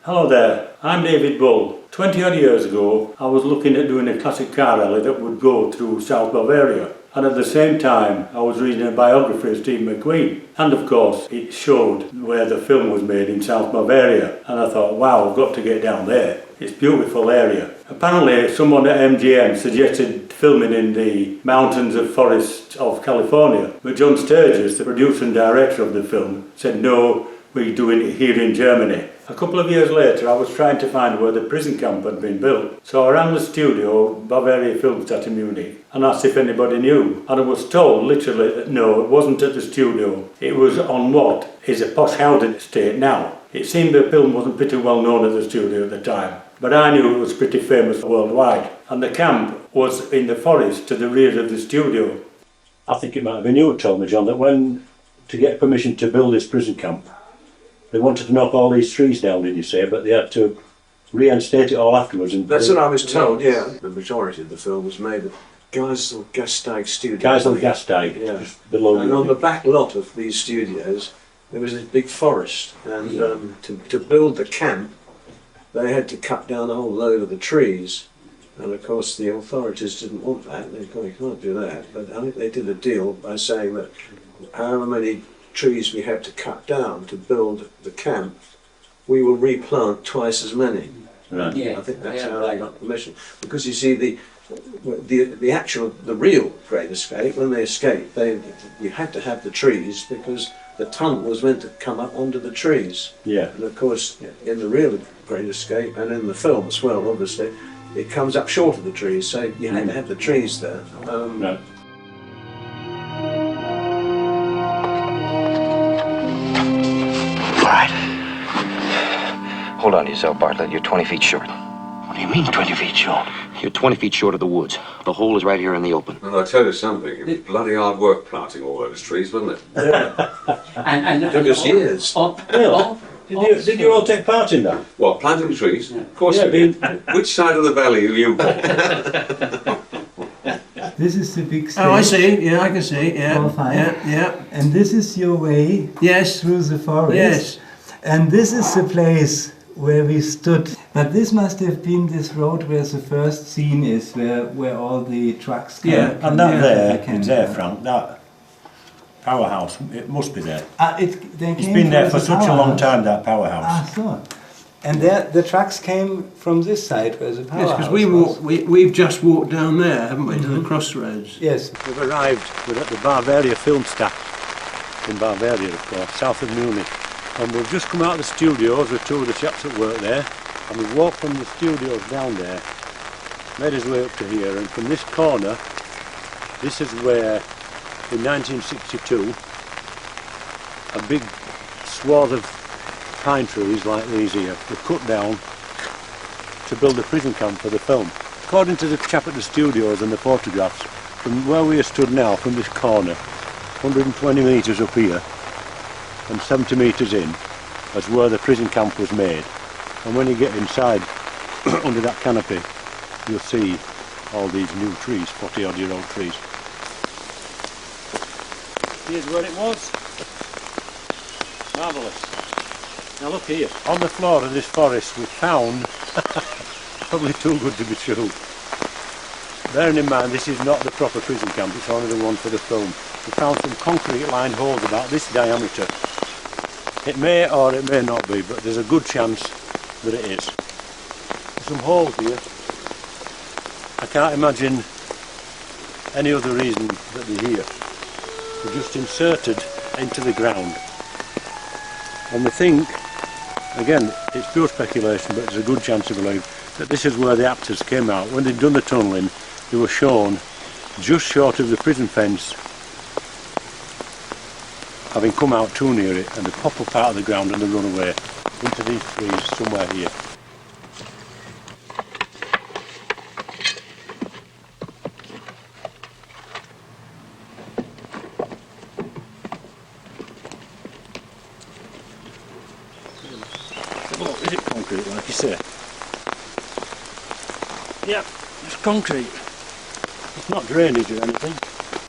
Hello there, I'm David Bull. 20 odd years ago I was looking at doing a classic car rally that would go through South Bavaria, and at the same time I was reading a biography of Steve McQueen, and of course it showed where the film was made in South Bavaria, and I thought, wow, I've got to get down there. It's a beautiful area. Apparently someone at MGM suggested filming in the mountains of forests of California, but John Sturges, the producer and director of the film, said no, we're doing it here in Germany. A couple of years later I was trying to find where the prison camp had been built, so I rang the studio, Bavaria Filmstadt in Munich, and asked if anybody knew, and I was told literally that no, it wasn't at the studio, it was on what is a posh housing estate now. It seemed the film wasn't pretty well known at the studio at the time, but I knew it was pretty famous worldwide, and the camp was in the forest to the rear of the studio. I think it might have been you who told me, John, that when to get permission to build this prison camp, they wanted to knock all these trees down, did you say, but they had to reinstate it all afterwards. And that's what I was told, yeah. The majority of the film was made at Geiselgastag Studios. Geiselgastag, yeah. Just below. And on the back lot of these studios, there was this big forest, and to build the camp, they had to cut down a whole load of the trees. And of course the authorities didn't want that, they can't do that, but I think they did a deal by saying that however many trees we had to cut down to build the camp, we will replant twice as many. Right. Yeah, I think that's how they got permission. Because you see, the real Great Escape, when they escaped, you had to have the trees because the tunnel was meant to come up onto the trees. Yeah. And of course, in the real Great Escape and in the film as well, obviously, it comes up short of the trees, so you had to have the trees there. Right. Hold on to yourself, Bartlett. You're 20 feet short. What do you mean 20 feet short? You're 20 feet short of the woods. The hole is right here in the open. Well, I'll tell you something. It was bloody hard work planting all those trees, wasn't it? Yeah. and it took us years. Did you all take part in that? What, planting trees? Of course Yeah, we did. Which side of the valley are you on? This is the big stage. Oh, I see. Yeah, I can see. Yeah. All fine. Yeah. And this is your way Yes. through the forest. Yes. And this is the place where we stood. But this must have been this road where the first scene is, where all the trucks come. And that it's there, Frank, that powerhouse, it must be there. It's been there for such a long time, that powerhouse. Ah, so. And there, the trucks came from this side where the powerhouse Yes, because we've just walked down there, haven't we, to the crossroads. Yes. We've arrived, we're at the Bavaria Filmstadt in Bavaria, of course, south of Munich. And we've just come out of the studios with two of the chaps that work there, and we've walked from the studios down there, made his way up to here, and from this corner, this is where, in 1962, a big swath of pine trees like these here were cut down to build a prison camp for the film. According to the chap at the studios and the photographs, from where we are stood now, from this corner, 120 metres up here, and 70 metres in, as where the prison camp was made. And when you get inside, under that canopy, you'll see all these new trees, 40-odd-year-old trees. Here's where it was. Marvellous. Now look here. On the floor of this forest we found, probably too good to be true. Bearing in mind this is not the proper prison camp, it's only the one for the film. We found some concrete lined holes about this diameter. It may or it may not be, but there's a good chance that it is. There's some holes here. I can't imagine any other reason that they're here. They're just inserted into the ground. And we think, again, it's pure speculation, but there's a good chance to believe that this is where the actors came out. When they'd done the tunnelling, they were shown just short of the prison fence, having come out too near it, and they pop up out of the ground and they run away into these trees somewhere here. Oh, is it concrete, like you say? Yeah, it's concrete. It's not drainage or anything.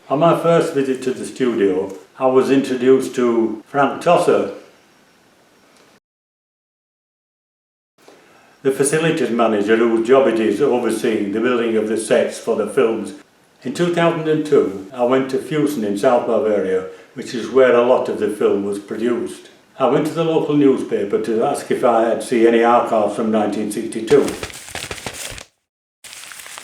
On my first visit to the studio, I was introduced to Frank Tosser, the facilities manager whose job it is overseeing the building of the sets for the films. In 2002, I went to Fusen in South Bavaria, which is where a lot of the film was produced. I went to the local newspaper to ask if I had seen any archives from 1962.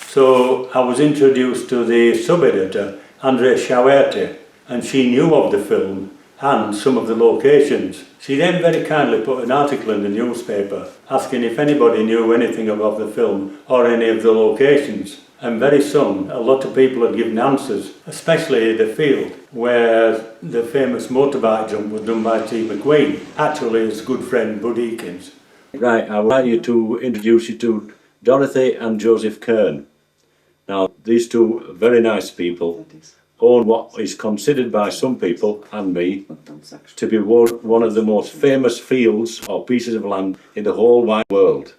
So I was introduced to the sub-editor, Andrea Schauerte, and she knew of the film and some of the locations. She then very kindly put an article in the newspaper asking if anybody knew anything about the film or any of the locations. And very soon, a lot of people had given answers, especially the field where the famous motorbike jump was done by T. McQueen, actually his good friend Bud Eakins. Right, I would like you to introduce you to Dorothy and Joseph Kern. Now, these two very nice people own what is considered by some people, and me, to be one of the most famous fields or pieces of land in the whole wide world.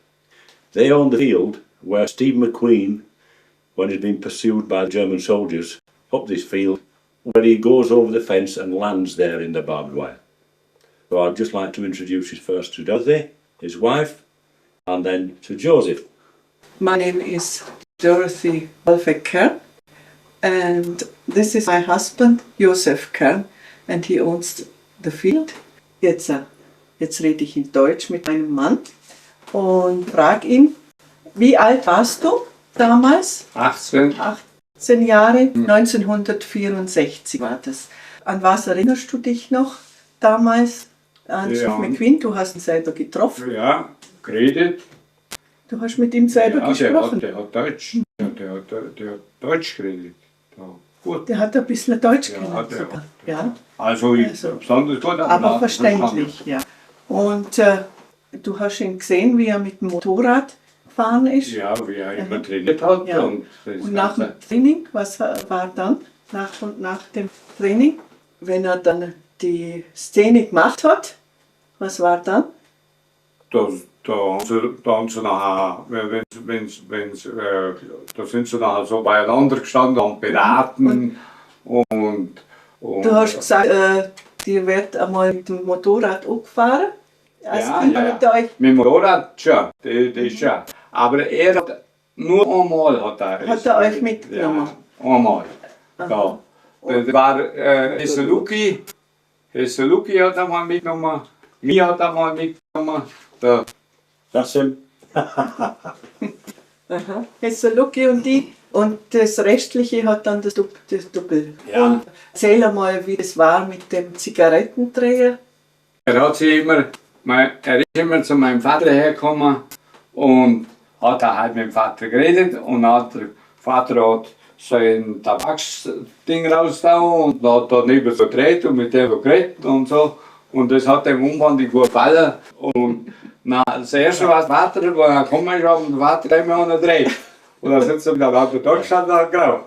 They own the field where Steve McQueen, when he's been pursued by German soldiers up this field, where he goes over the fence and lands there in the barbed wire. So I'd just like to introduce you first to Dorothy, his wife, and then to Joseph. My name is Dorothy Wolfgang Kern, and this is my husband, Josef Kern, and he owns the field. Jetzt rede ich in Deutsch mit meinem Mann und frage ihn, wie alt warst du damals? 18. 18 Jahre, 1964 war das. An was erinnerst du dich noch damals? An Steve McQueen, du hast ihn selber getroffen. Ja, geredet. Du hast mit ihm selber gesprochen. Der hat Deutsch. Der hat Deutsch geredet. Ja, gut. Der hat ein bisschen Deutsch Ja, können hat er. sogar. Ja. Also, besonders gut. Aber verständlich, ja. Und du hast ihn gesehen, wie er mit dem Motorrad gefahren ist. Ja, wie er immer trainiert hat. Ja. Und das Und nach dem Ganze. Training, was war dann? Nach dem Training, wenn er dann die Szene gemacht hat, was war dann? Da sind sie nachher, da sind sie nachher so beieinander gestanden und beraten und Du hast gesagt, die wird einmal mit dem Motorrad angefahren. ja, Mit euch. mit dem Motorrad schon, das ist schon. Aber er hat nur einmal hat er Euch mitgenommen? Ja, einmal. Ja. Das war Hesseluki hat einmal mitgenommen, mich hat einmal mitgenommen. That's him. Hesseluki und die. Und das Restliche hat dann das Doppel. Ja. Und erzähl einmal, wie es war mit dem Zigarettendreher. Er ist immer zu meinem Vater hergekommen und hat halt mit dem Vater geredet und der Vater hat sein Tabaksding rausgehauen und hat daneben so gedreht und mit dem so geredet und so. Und das hat dem unwahrscheinlich gut gefallen. Und das erste, was der Vater, wo er gekommen ist, hat der Vater gleich mal gedreht. Und dann sitzt er wieder auf der Deutschland und grau.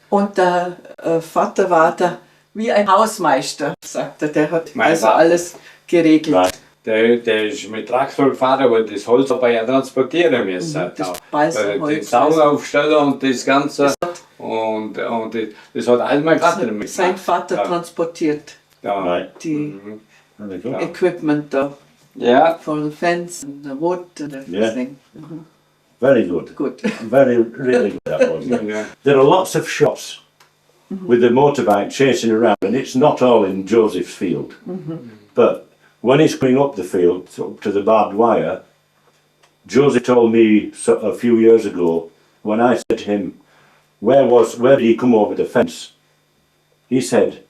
Und der Vater war da wie ein Hausmeister, sagt er. Der hat Mein also Vater. alles geregelt. Right. Der ist mit Traktor gefahren, weil das Holz aber ja transportieren müssen. Das Den Balsenholz. Zaun aufstellen und das Ganze. Und das hat alles mein Vater mitgemacht. Sein Vater Ja. transportiert Ja. Right. die Very good. Equipment da. Ja. For the fence and the wood and everything. Very good. Good. Very, really good that was. Ja. There are lots of shots with the motorbike chasing around, and it's not all in Joseph's field. But when he's coming up the field, up to the barbed wire, Joseph told me a few years ago, when I said to him, where did he come over the fence? He said,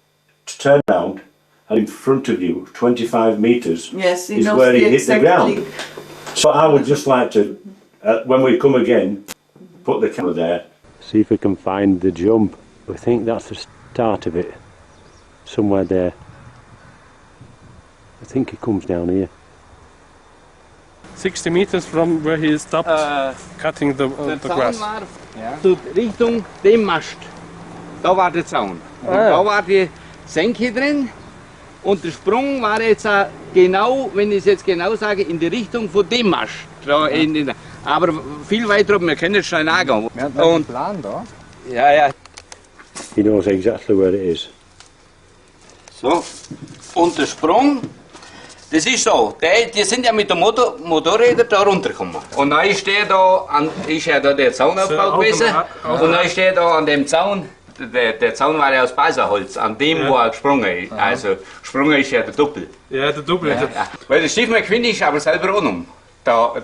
to turn around, and in front of you, 25 metres, Yes, he is knows where he hit the exactly. ground. So I would just like to, when we come again, put the camera there. See if we can find the jump. I think that's the start of it. Somewhere there. I think it comes down here. 60 meters from where he stopped cutting the grass. War so Richtung dem Mast. Da war der Zaun. Und da war die Senke drin. Und der Sprung war jetzt genau, wenn ich es jetzt genau sage, in die Richtung von dem Mast. Da aber viel weiter oben, wir können jetzt schnell nachgehen. Und Plan da. ja. He knows exactly where it is. So. Und der Sprung Das ist so, die sind ja mit den Motorrädern da runtergekommen. Und dann ist ja da der Zaunaufbau gewesen. Und dann ist der da an dem Zaun, der Zaun war ja aus Beiserholz, an dem wo er gesprungen ist. Also gesprungen ist ja der Doppel. Ja, der Doppel. Ja. Weil der Steve McQueen ist aber selber auch um. Selber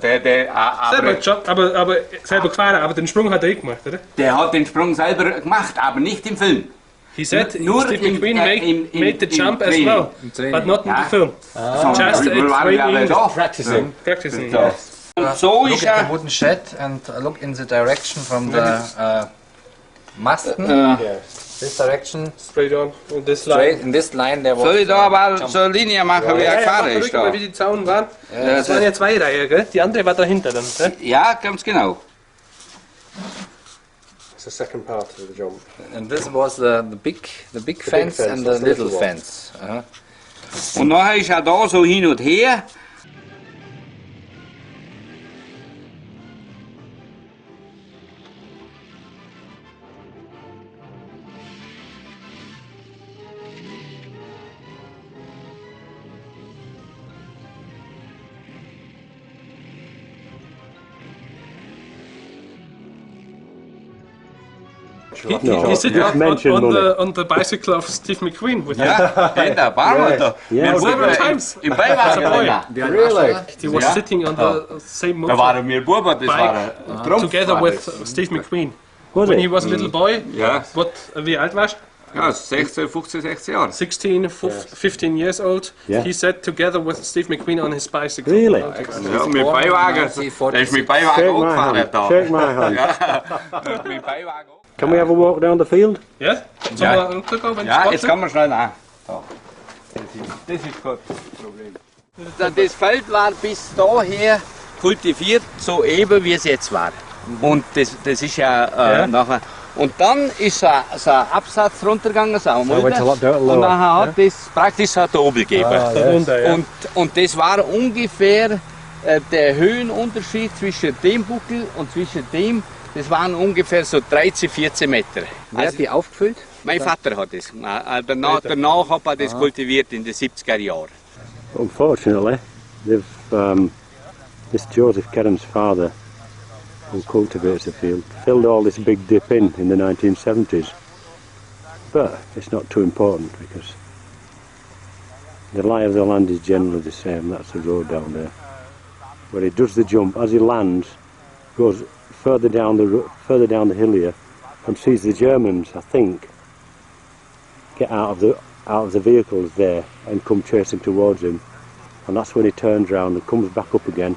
selber gefahren, aber den Sprung hat er gemacht, oder? Der hat den Sprung selber gemacht, aber nicht im Film. He said Nur Steve McQueen made the jump as Training. well, but not in the film. Just Wir waren ja alle da. practicing. Ja. Und so Look ist at the er. wooden shed and look in the direction from the masten. This direction. Straight on. Und das Straight in this line there was. Soll ich da mal so eine Linie machen, wie er gefahren ist? Mal, wie die Zaun waren. Ja, Das waren ja zwei Reihen, gell? Die andere war dahinter dann. Gell? Ja, ganz genau. It's the second part of the jump. And this was the big fence fence, and the that's the little little one. fence. Und nachher ist er da so hin und her. He sit on the bicycle of Steve McQueen with him. Ja, der Barmotor. Several times. Im Beiwagen. Really? He was sitting on the same Da motor waren wir Buben, das war ein Trumpf. together with Steve McQueen. When he was a little boy, Ja, wie alt warst du? ja 16, 15, 16 Jahre. 16, 15 years old. Yeah. He sat together with Steve McQueen on his bicycle. Really? Ja, mit Beiwagen. Der ist mit Beiwagen auch gefahren da. Shake my hand. Ja, mit Beiwagen auch. Can we have a walk down the field? Ja? Sollen wir runtergehen, wenn Ja, es jetzt kann man schnell nach. Da. Das ist kein Problem. Das Feld war bis daher kultiviert, so eben wie es jetzt war. Und das ist ja, nachher. Und dann ist so ein Absatz runtergegangen, so ein Mulder, und nachher hat das praktisch so ein Dobel gegeben. Und das war ungefähr der Höhenunterschied zwischen dem Buckel und zwischen dem. Das waren ungefähr so 13, 14 Meter. Wer hat die aufgefüllt? Mein Vater hat das gemacht. Danach hat er das kultiviert in den 70er Jahren. Unfortunately, this Joseph Kerham's father, who cultivates the field, filled all this big dip in the 1970s. But it's not too important because the lie of the land is generally the same. That's the road down there. Where he does the jump, as he lands, goes further down the hill here, and sees the Germans, I think, get out of the vehicles there and come chasing towards him, and that's when he turns round and comes back up again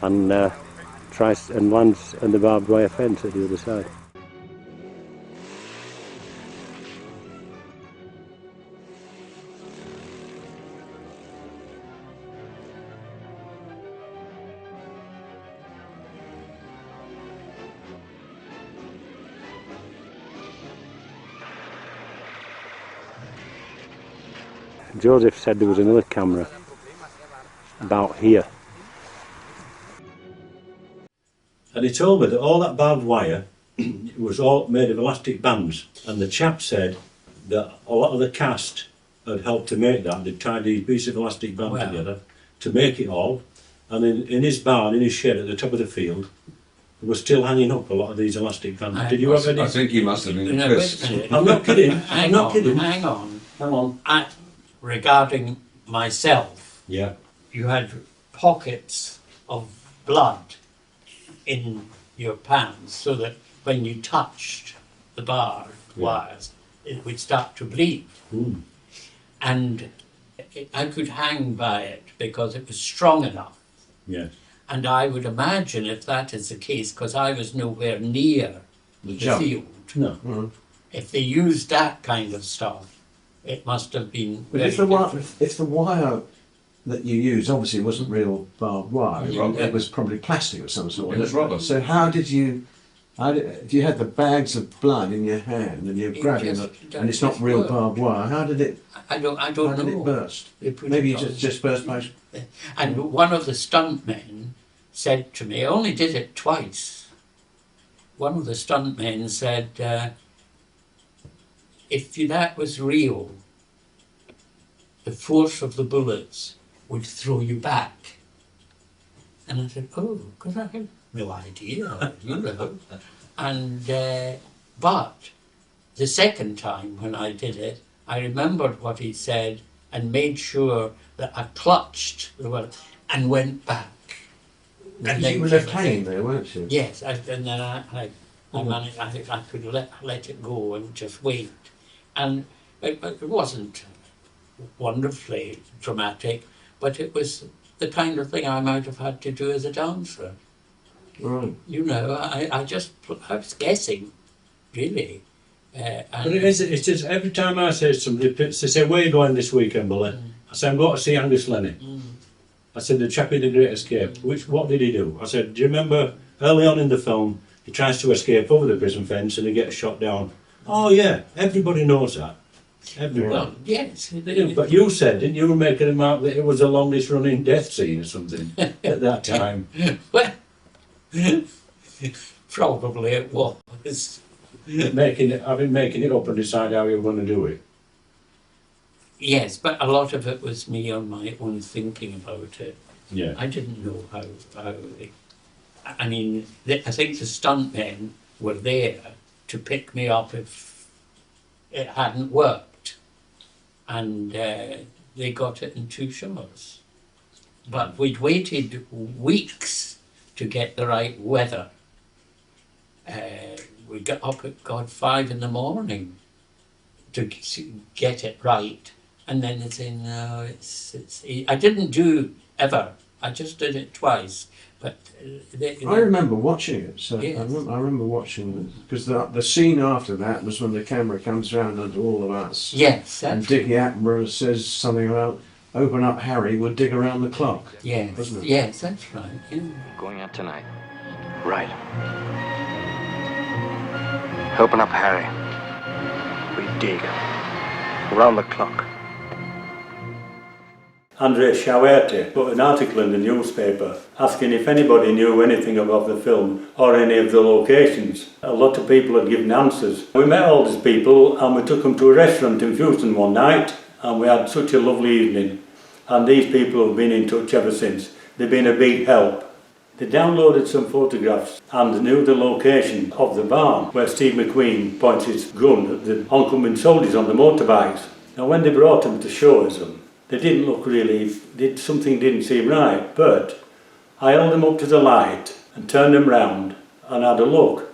and tries and lands in the barbed wire fence at the other side. Joseph said there was another camera about here. And he told me that all that barbed wire was all made of elastic bands, and the chap said that a lot of the cast had helped to make that. They'd tied these pieces of elastic band together to make it all, and in his barn, in his shed at the top of the field, there was still hanging up a lot of these elastic bands. Did you have any? I think he must have been pissed. I'm not kidding. I'm not kidding. Hang on. Hang on. Regarding myself, Yeah. you had pockets of blood in your pants so that when you touched the barbed wires, it would start to bleed. Mm. And I could hang by it because it was strong enough. Yes. And I would imagine if that is the case, because I was nowhere near the field, No. if they used that kind of stuff, it must have been But very if the wire that you used obviously wasn't real barbed wire, it was probably plastic of some sort. It was rubber. So if you had the bags of blood in your hand and you're grabbing it, and it's not real barbed wire, how did it? I don't How did know. it burst? It would Maybe have you just burst by. And one of the stuntmen said to me, I only did it twice. One of the stuntmen said, if that was real, the force of the bullets would throw you back. And I said, oh, because I had no idea, you know. And, but the second time when I did it, I remembered what he said and made sure that I clutched the word and went back. And you were left hanging there, weren't you? Yes, and then I managed, I could let it go and just wait. And it wasn't wonderfully dramatic, but it was the kind of thing I might have had to do as a dancer. Right. You know, I was guessing, really. But it is, every time I say to somebody, they say, where are you going this weekend, Billy? I say, I'm going to see Angus Lennie. I said, the chap in The Great Escape. What did he do? I said, do you remember early on in the film, he tries to escape over the prison fence and he gets shot down. Oh yeah, everybody knows that. Everybody. Well, yes. But you said, didn't you, making a mark that it was the longest running death scene or something at that time? Well, probably it was. Making it up and decide how you were going to do it. Yes, but a lot of it was me on my own thinking about it. Yeah. I didn't know how I mean, I think the stuntmen were there to pick me up if it hadn't worked. And they got it in 2 shots. But we'd waited weeks to get the right weather. We got up at 5 in the morning to get it right. And then they say, no, I didn't do ever. I just did it twice. But I remember watching it. So yes. I remember watching it because the scene after that was when the camera comes round under all of us. Yes. And Dickie Attenborough says something about open up Harry, we'll dig around the clock. Yes. Wasn't it? Yes, that's right. Yeah. Going out tonight. Right. Open up, Harry. We dig. Around the clock. Andre Chauerte put an article in the newspaper asking if anybody knew anything about the film or any of the locations. A lot of people had given answers. We met all these people and we took them to a restaurant in Houston one night and we had such a lovely evening. And these people have been in touch ever since. They've been a big help. They downloaded some photographs and knew the location of the barn where Steve McQueen points his gun at the oncoming soldiers on the motorbikes. Now when they brought them to show us them, they didn't look really, something didn't seem right, but I held them up to the light and turned them round and had a look.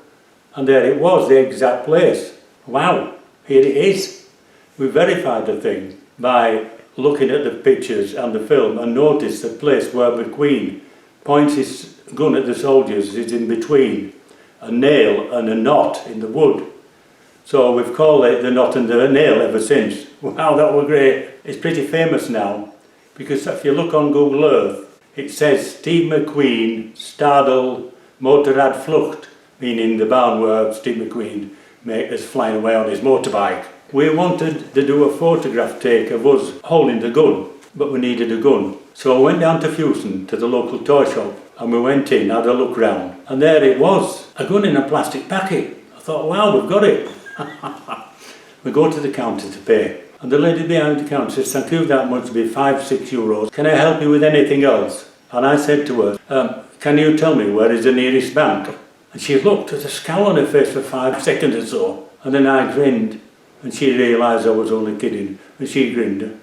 And there it was, the exact place. Wow, here it is. We verified the thing by looking at the pictures and the film and noticed the place where McQueen points his gun at the soldiers is in between a nail and a knot in the wood. So we've called it the knot and the nail ever since. Wow, that was great. It's pretty famous now because if you look on Google Earth, it says Steve McQueen, Stadel, Motorrad Flucht, meaning the barn where Steve McQueen is flying away on his motorbike. We wanted to do a photograph take of us holding the gun, but we needed a gun. So I went down to Houston to the local toy shop and we went in, had a look round, and there it was, a gun in a plastic packet. I thought, wow, we've got it. We go to the counter to pay, and the lady behind the counter says, thank you that much, to be €5-6. Can I help you with anything else? And I said to her, can you tell me where is the nearest bank? And she looked at a scowl on her face for 5 seconds or so, and then I grinned, and she realised I was only kidding, and she grinned.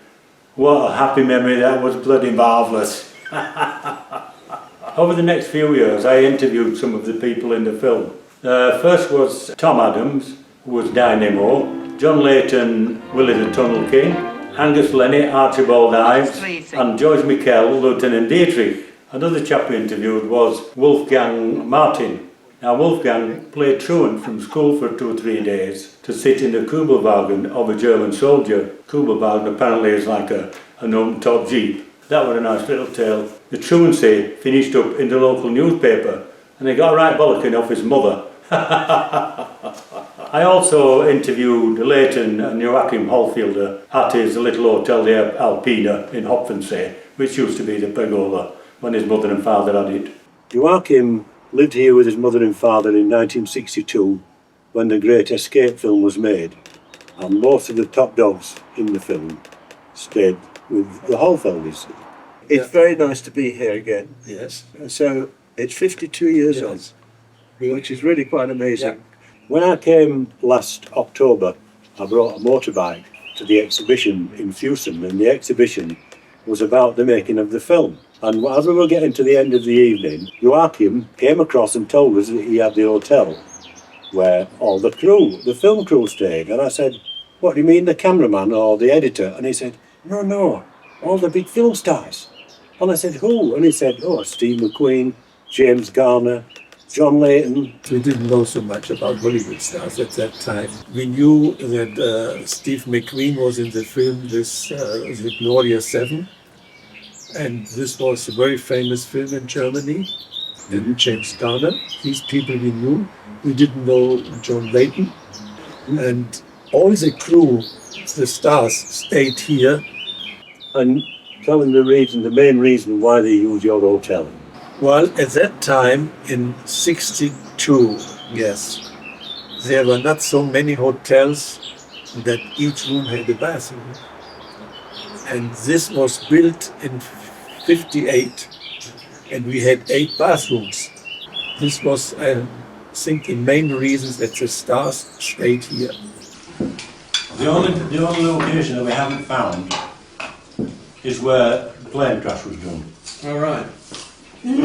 What a happy memory, that was bloody marvellous. Over the next few years I interviewed some of the people in the film. First was Tom Adams, who was Dynamo, John Leyton, Willie the Tunnel King, Angus Lennie, Archibald Ives, and George Mikell, Lieutenant Dietrich. Another chap we interviewed was Wolfgang Martin. Now Wolfgang played truant from school for 2 or 3 days to sit in the Kugelwagen of a German soldier. Kugelwagen apparently is like an open-top jeep. That was a nice little tale. The truancy finished up in the local newspaper and he got right bollocking off his mother. I also interviewed Leyton and Joachim Holfielder at his little Hotel de Alpina in Hopfensee, which used to be the pergola when his mother and father had it. Joachim lived here with his mother and father in 1962 when the Great Escape film was made, and most of the top dogs in the film stayed with the whole film, you see. It's very nice to be here again. Yes. So it's 52 years on, which is really quite amazing. When I came last October, I brought a motorbike to the exhibition in Fewson, and the exhibition was about the making of the film. And as we were getting to the end of the evening, Joachim came across and told us that he had the hotel where all the crew, the film crew, stayed. And I said, "What do you mean, the cameraman or the editor?" And he said, No, all the big film stars." And I said, "Who?" And he said, "Oh, Steve McQueen, James Garner, John Leyton." We didn't know so much about Hollywood stars at that time. We knew that Steve McQueen was in the film with the Gloria 7. And this was a very famous film in Germany. And James Garner, these people we knew. We didn't know John Leyton. And all the crew, the stars, stayed here. And tell them the main reason why they used your hotel. Well, at that time, in '62, yes, there were not so many hotels that each room had a bathroom. And this was built in '58, and we had 8 bathrooms. This was, I think, the main reason that the stars stayed here. The only location that we haven't found is where the plane crash was done. All right. I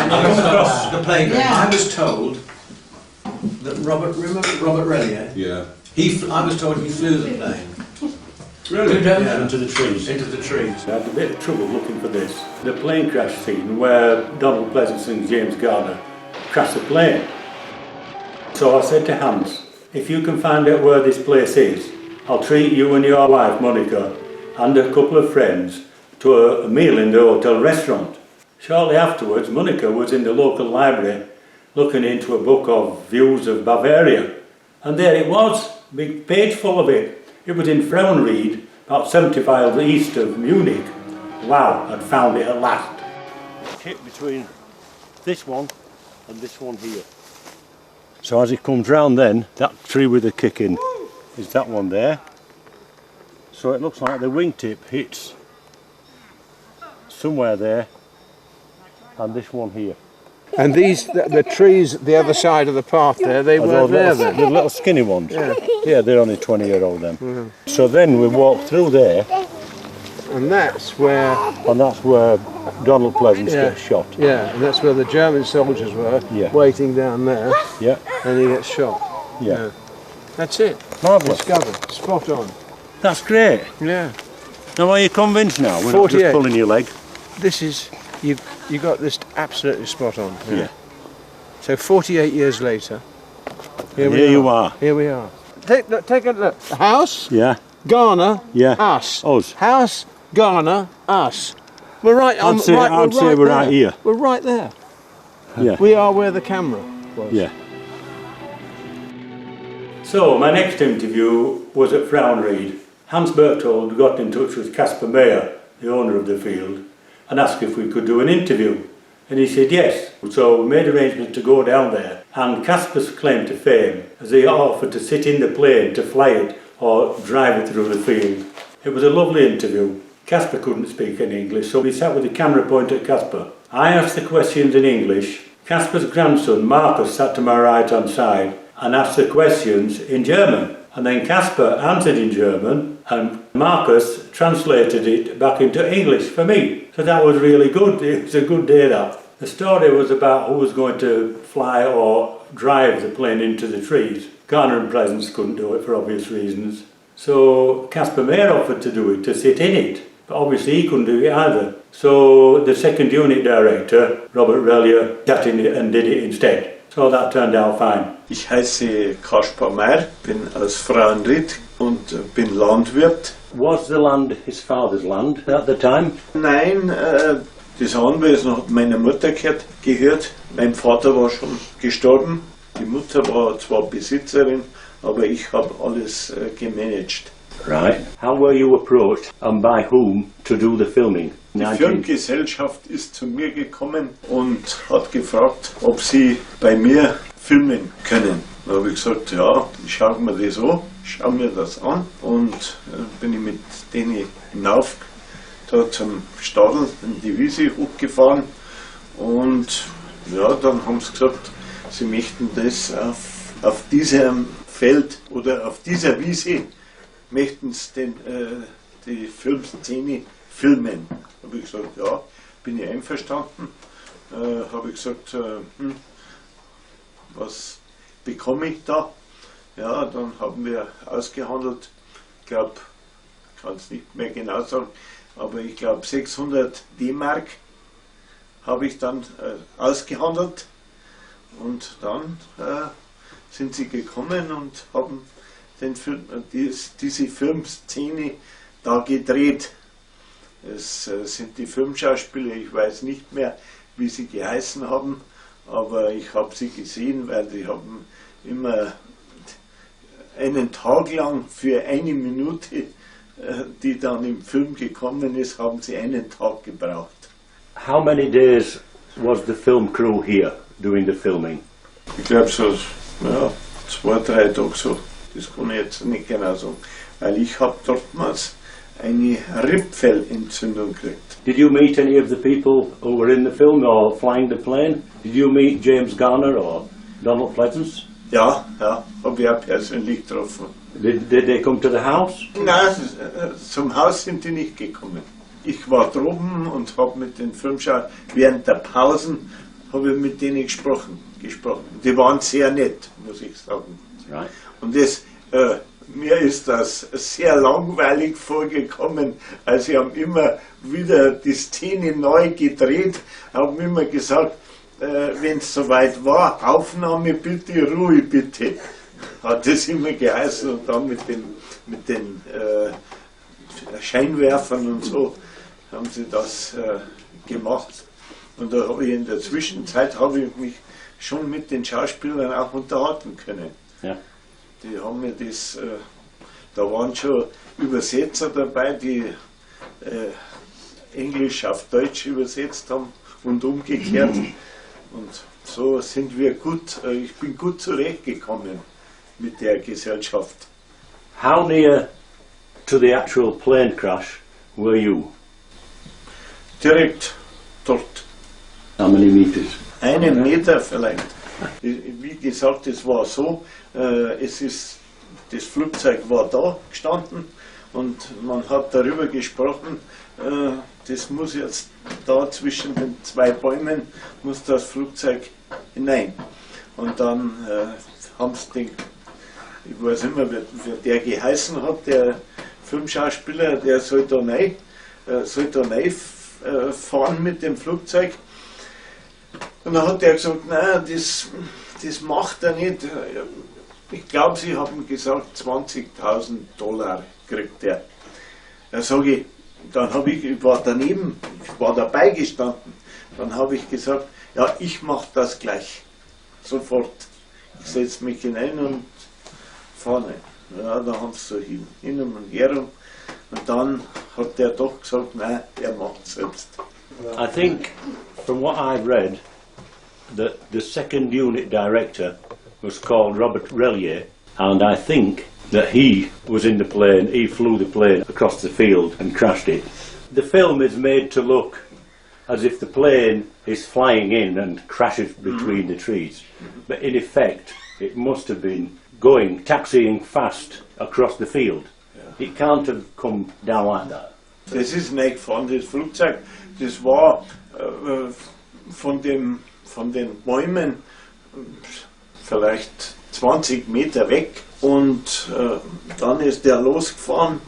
come across the playground. Yeah. I was told that remember Robert Rellier? Yeah. I was told he flew the plane. Really? Yeah. Into the trees. Into the trees. I had a bit of trouble looking for this. The plane crash scene where Donald Pleasance and James Garner crashed the plane. So I said to Hans, "If you can find out where this place is, I'll treat you and your wife, Monica, and a couple of friends to a meal in the hotel restaurant." Shortly afterwards, Monica was in the local library looking into a book of views of Bavaria. And there it was, big page full of it. It was in Frauenried, about 70 miles east of Munich. Wow, I'd found it at last. Kick between this one and this one here. So as it comes round then, that tree with the kick in is that one there. So it looks like the wingtip hits somewhere there, and this one here. And these, the trees, the other side of the path there, they weren't there then? The little skinny ones. Yeah, they're only 20-year-old then. So then we walked through there. And that's where Donald Pleasance gets shot. Yeah, and that's where the German soldiers were, waiting down there. Yeah. And he gets shot. Yeah. That's it. Marvellous. Discovered. Spot on. That's great. Yeah. Now are you convinced now? We're not just pulling your leg. This is, you got this absolutely spot on. Yeah. So 48 years later, here you are. Here we are. Take a look. House, Yeah. Garner, Yeah. us. Us. House, Garner, us. We're right on. I'd say we're right here. We're right there. Yeah. We are where the camera was. Yeah. So my next interview was at Frauenried. Hans Berchtold got in touch with Caspar Meyer, the owner of the field, and asked if we could do an interview. And he said yes. So we made arrangements to go down there. And Caspar's claim to fame, as he offered to sit in the plane to fly it or drive it through the field. It was a lovely interview. Caspar couldn't speak any English, so we sat with the camera pointed at Caspar. I asked the questions in English. Caspar's grandson, Marcus, sat to my right-hand side and asked the questions in German. And then Caspar answered in German, and Marcus translated it back into English for me. So that was really good. It was a good day, that. The story was about who was going to fly or drive the plane into the trees. Garner and Pleasance couldn't do it for obvious reasons. So Caspar Meyer offered to do it, to sit in it. But obviously he couldn't do it either. So the second unit director, Robert Rellier, sat in it and did it instead. So that turned out fine. Ich heiße Caspar Meyer, bin aus Frauenried und bin Landwirt. Was the land his father's land at the time? Nein, das Anwesen hat meiner Mutter gehört. Mein Vater war schon gestorben. Die Mutter war zwar Besitzerin, aber ich habe alles gemanagt. Right. How were you approached and by whom to do the filming? Die Filmgesellschaft ist zu mir gekommen und hat gefragt, ob sie bei mir filmen können. Da habe ich gesagt, ja, ich schaue mir das an. schaue mir das an und bin ich mit denen hinauf da zum Stadel in die Wiese hochgefahren und ja, dann haben sie gesagt, sie möchten das auf diesem Feld oder auf dieser Wiese möchten sie die Filmszene filmen. Habe ich gesagt, ja, bin ich einverstanden. Habe ich gesagt, was bekomme ich da? Ja, dann haben wir ausgehandelt, ich glaube, ich kann es nicht mehr genau sagen, aber ich glaube 600 D-Mark habe ich dann ausgehandelt und dann sind sie gekommen und haben den Film, diese Filmszene da gedreht. Es sind die Filmschauspieler, ich weiß nicht mehr, wie sie geheißen haben, aber ich habe sie gesehen, weil die haben immer einen Tag lang für eine Minute, die dann im Film gekommen ist, haben sie einen Tag gebraucht. How many days was the film crew here doing the filming? Ich glaube so, ja, 2-3 Tage so. Das kann ich jetzt nicht genau sagen, weil ich habe dortmals eine Rippfellentzündung gekriegt. Did you meet any of the people who were in the film or flying the plane? Did you meet James Garner or Donald Pleasance? Ja, habe ich auch persönlich getroffen. Did they come to the house? Nein, zum Haus sind die nicht gekommen. Ich war droben und habe mit den Filmschauern, während der Pausen, habe ich mit denen gesprochen. Die waren sehr nett, muss ich sagen. Right. Und mir ist das sehr langweilig vorgekommen, also sie haben immer wieder die Szene neu gedreht, haben immer gesagt, wenn es soweit war, Aufnahme bitte, Ruhe bitte, hat das immer geheißen und dann mit den Scheinwerfern und so haben sie das gemacht. Und da habe ich in der Zwischenzeit mich schon mit den Schauspielern auch unterhalten können. Ja. Die haben mir das, da waren schon Übersetzer dabei, die Englisch auf Deutsch übersetzt haben und umgekehrt. Und so sind wir gut, ich bin gut zurechtgekommen mit der Gesellschaft. How near to the actual plane crash were you? Direkt dort. How many meters? 1 Meter vielleicht. Wie gesagt, es war so, das Flugzeug war da gestanden und man hat darüber gesprochen, das muss jetzt da zwischen den 2 Bäumen, muss das Flugzeug hinein. Und dann haben sie den, ich weiß nicht mehr, wer der geheißen hat, der Filmschauspieler, der soll da rein fahren mit dem Flugzeug. Und dann hat er gesagt, nein, das macht er nicht. Ich glaube, sie haben gesagt, $20.000 kriegt er. Dann sage ich, ich war daneben, ich war dabei gestanden. Dann habe ich gesagt, ja, ich mache das gleich, sofort. Ich setze mich hinein und fahre. Ja, da haben sie so hin und her. Und dann hat der doch gesagt, nein, er macht es selbst. I think, from what I've read, that the second unit director was called Robert Relier, and I think that he was in the plane, he flew the plane across the field and crashed it. The film is made to look as if the plane is flying in and crashes between the trees, but in effect it must have been taxiing fast across the field. It can't have come down like that. Das ist nicht gefahren, das Flugzeug, das war von den Bäumen vielleicht 20 Meter weg und dann ist der losgefahren.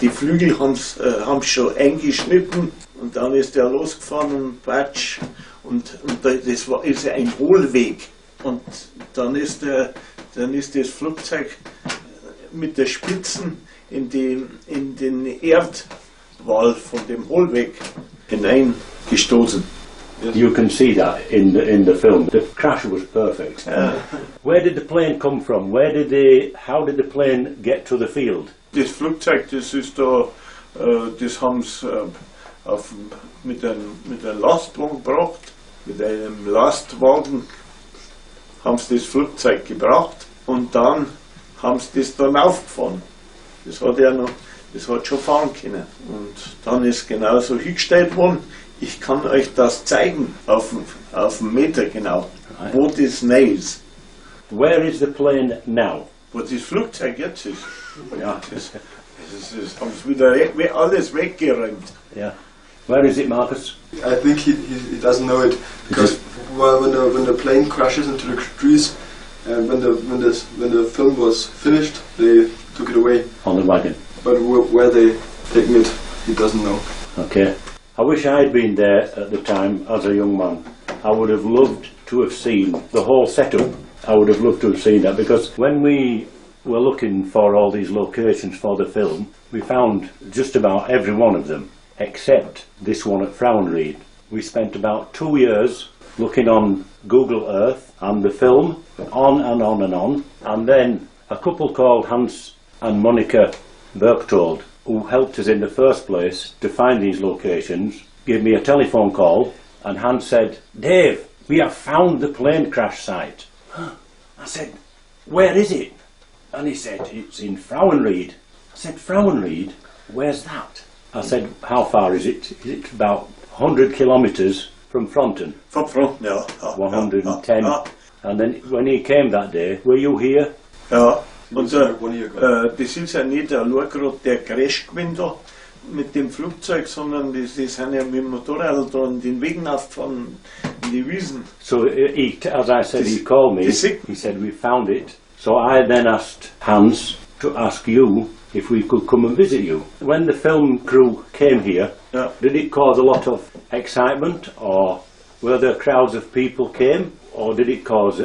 Die Flügel haben schon eingeschnitten und dann ist der losgefahren und patsch und das ist ein Hohlweg und dann ist das Flugzeug mit der Spitzen in den Erdwall von dem Hohlweg hineingestoßen. You can see that in the film. The crash was perfect. Where did the plane come from? How did the plane get to the field? Das Flugzeug, das ist da, das haben sie mit einem Lastwagen gebracht. Mit einem Lastwagen haben sie das Flugzeug gebracht und dann haben sie das dann aufgefahren. Das hat schon fahren können. Und dann ist genauso hingestellt worden, ich kann euch das zeigen, auf den Meter genau, wo das neu ist. Where is the plane now? Wo das Flugzeug jetzt ist. Ja, das haben sie wieder alles weggeräumt. Yeah. Where is it, Marcus? I think he doesn't know it because when the plane crashes into the trees, when the film was finished, they took it away. On the wagon. But where they taken it, he doesn't know. Okay. I wish I had been there at the time as a young man. I would have loved to have seen the whole setup. I would have loved to have seen that, because when we were looking for all these locations for the film, we found just about every one of them except this one at Frauenried. We spent about 2 years looking on Google Earth and the film, on and on and on, and then a couple called Hans and Monica Berchtold, who helped us in the first place to find these locations, gave me a telephone call, and Hans said, "Dave, we have found the plane crash site." I said, "Where is it?" And he said, "It's in Frauenried." I said, "Frauenried? Where's that?" I said, "How far is it?" It's about 100 kilometres from Fronten. From Fronten, ja. 110. And then when he came that day, were you here? Ja, und das ist ja nicht nur gerade der Crash gewesen da mit dem Flugzeug, sondern die sind ja mit dem Motorrad da in den Wegen aufgefahren, in die Wiesen. So as I said, he called me, he said, "We found it." So I then asked Hans to ask you if we could come and visit you. When the film crew came here, did it cause a lot of excitement, or were there crowds of people came, or did it cause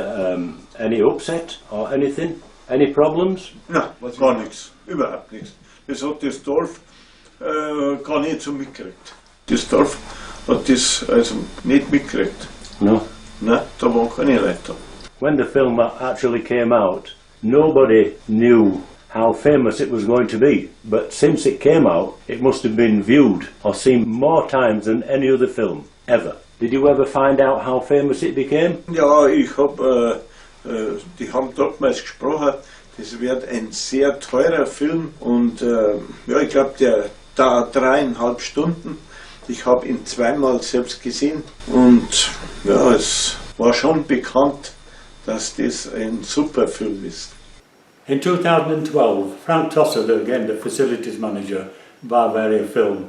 any upset or anything? Any problems? Nein, gar nichts, überhaupt nichts. Das hat das Dorf gar nicht so mitgekriegt. Das Dorf hat das also nicht mitgekriegt. No? Nein, da waren keine Leute. When the film actually came out, nobody knew how famous it was going to be, but since it came out, it must have been viewed or seen more times than any other film ever. Did you ever find out how famous it became? Ja, die haben damals gesprochen, das wird ein sehr teurer Film und ja, ich glaube, der dauert 3,5 Stunden. Ich habe ihn zweimal selbst gesehen und ja, es war schon bekannt, dass das ein super Film ist. In 2012, Frank Tosser, again the facilities manager, Bavaria Film,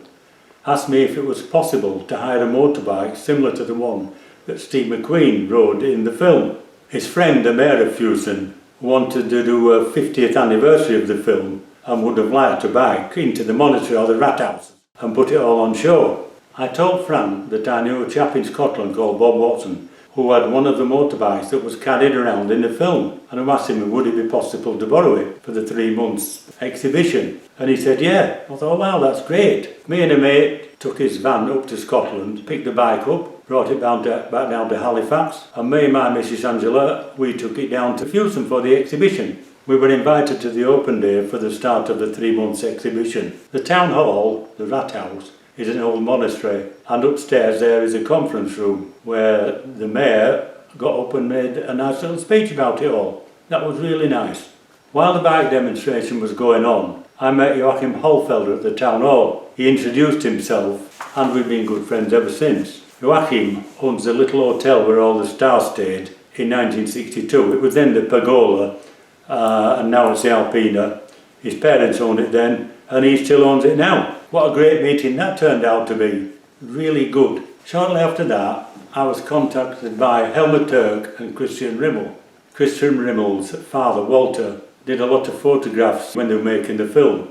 asked me if it was possible to hire a motorbike similar to the one that Steve McQueen rode in the film. His friend, the mayor of Fusen, wanted to do a 50th anniversary of the film and would have liked a bike into the monastery or the rat houses and put it all on show. I told Frank that I knew a chap in Scotland called Bob Watson who had one of the motorbikes that was carried around in the film, and I asked him would it be possible to borrow it for the 3 months exhibition, and he said yeah. I thought, wow, that's great. Me and a mate took his van up to Scotland, picked the bike up, brought it back down to Halifax, and me and my Mrs Angela, we took it down to Fusen for the exhibition. We were invited to the open day for the start of the 3 months exhibition. The town hall, the rat house, is an old monastery, and upstairs there is a conference room where the mayor got up and made a nice little speech about it all. That was really nice. While the bike demonstration was going on, I met Joachim Hollfelder at the town hall. He introduced himself, and we've been good friends ever since. Joachim owns the little hotel where all the stars stayed in 1962. It was then the Pergola, and now it's the Alpina. His parents owned it then, and he still owns it now. What a great meeting that turned out to be. Really good. Shortly after that, I was contacted by Helmut Turk and Christian Rimmel. Christian Rimmel's father, Walter, did a lot of photographs when they were making the film.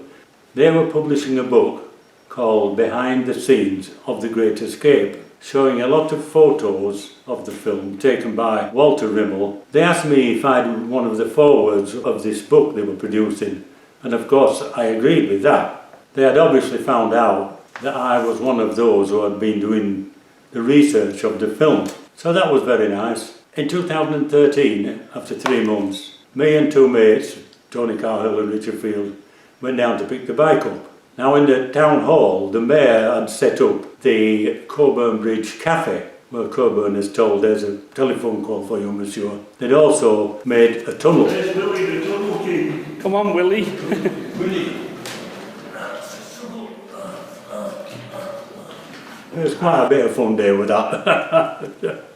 They were publishing a book called Behind the Scenes of the Great Escape, showing a lot of photos of the film taken by Walter Rimmel. They asked me if I'd one of the forewords of this book they were producing, and of course I agreed with that. They had obviously found out that I was one of those who had been doing the research of the film, so that was very nice. In 2013, after 3 months, me and 2 mates, Tony Carhill and Richard Field, went down to pick the bike up. Now in the town hall, the mayor had set up the Coburn Bridge Cafe, where Coburn is told there's a telephone call for you, monsieur. They'd also made a tunnel. There's Louis the Tunnel King. Come on, Willie. It was quite a bit of fun day with that.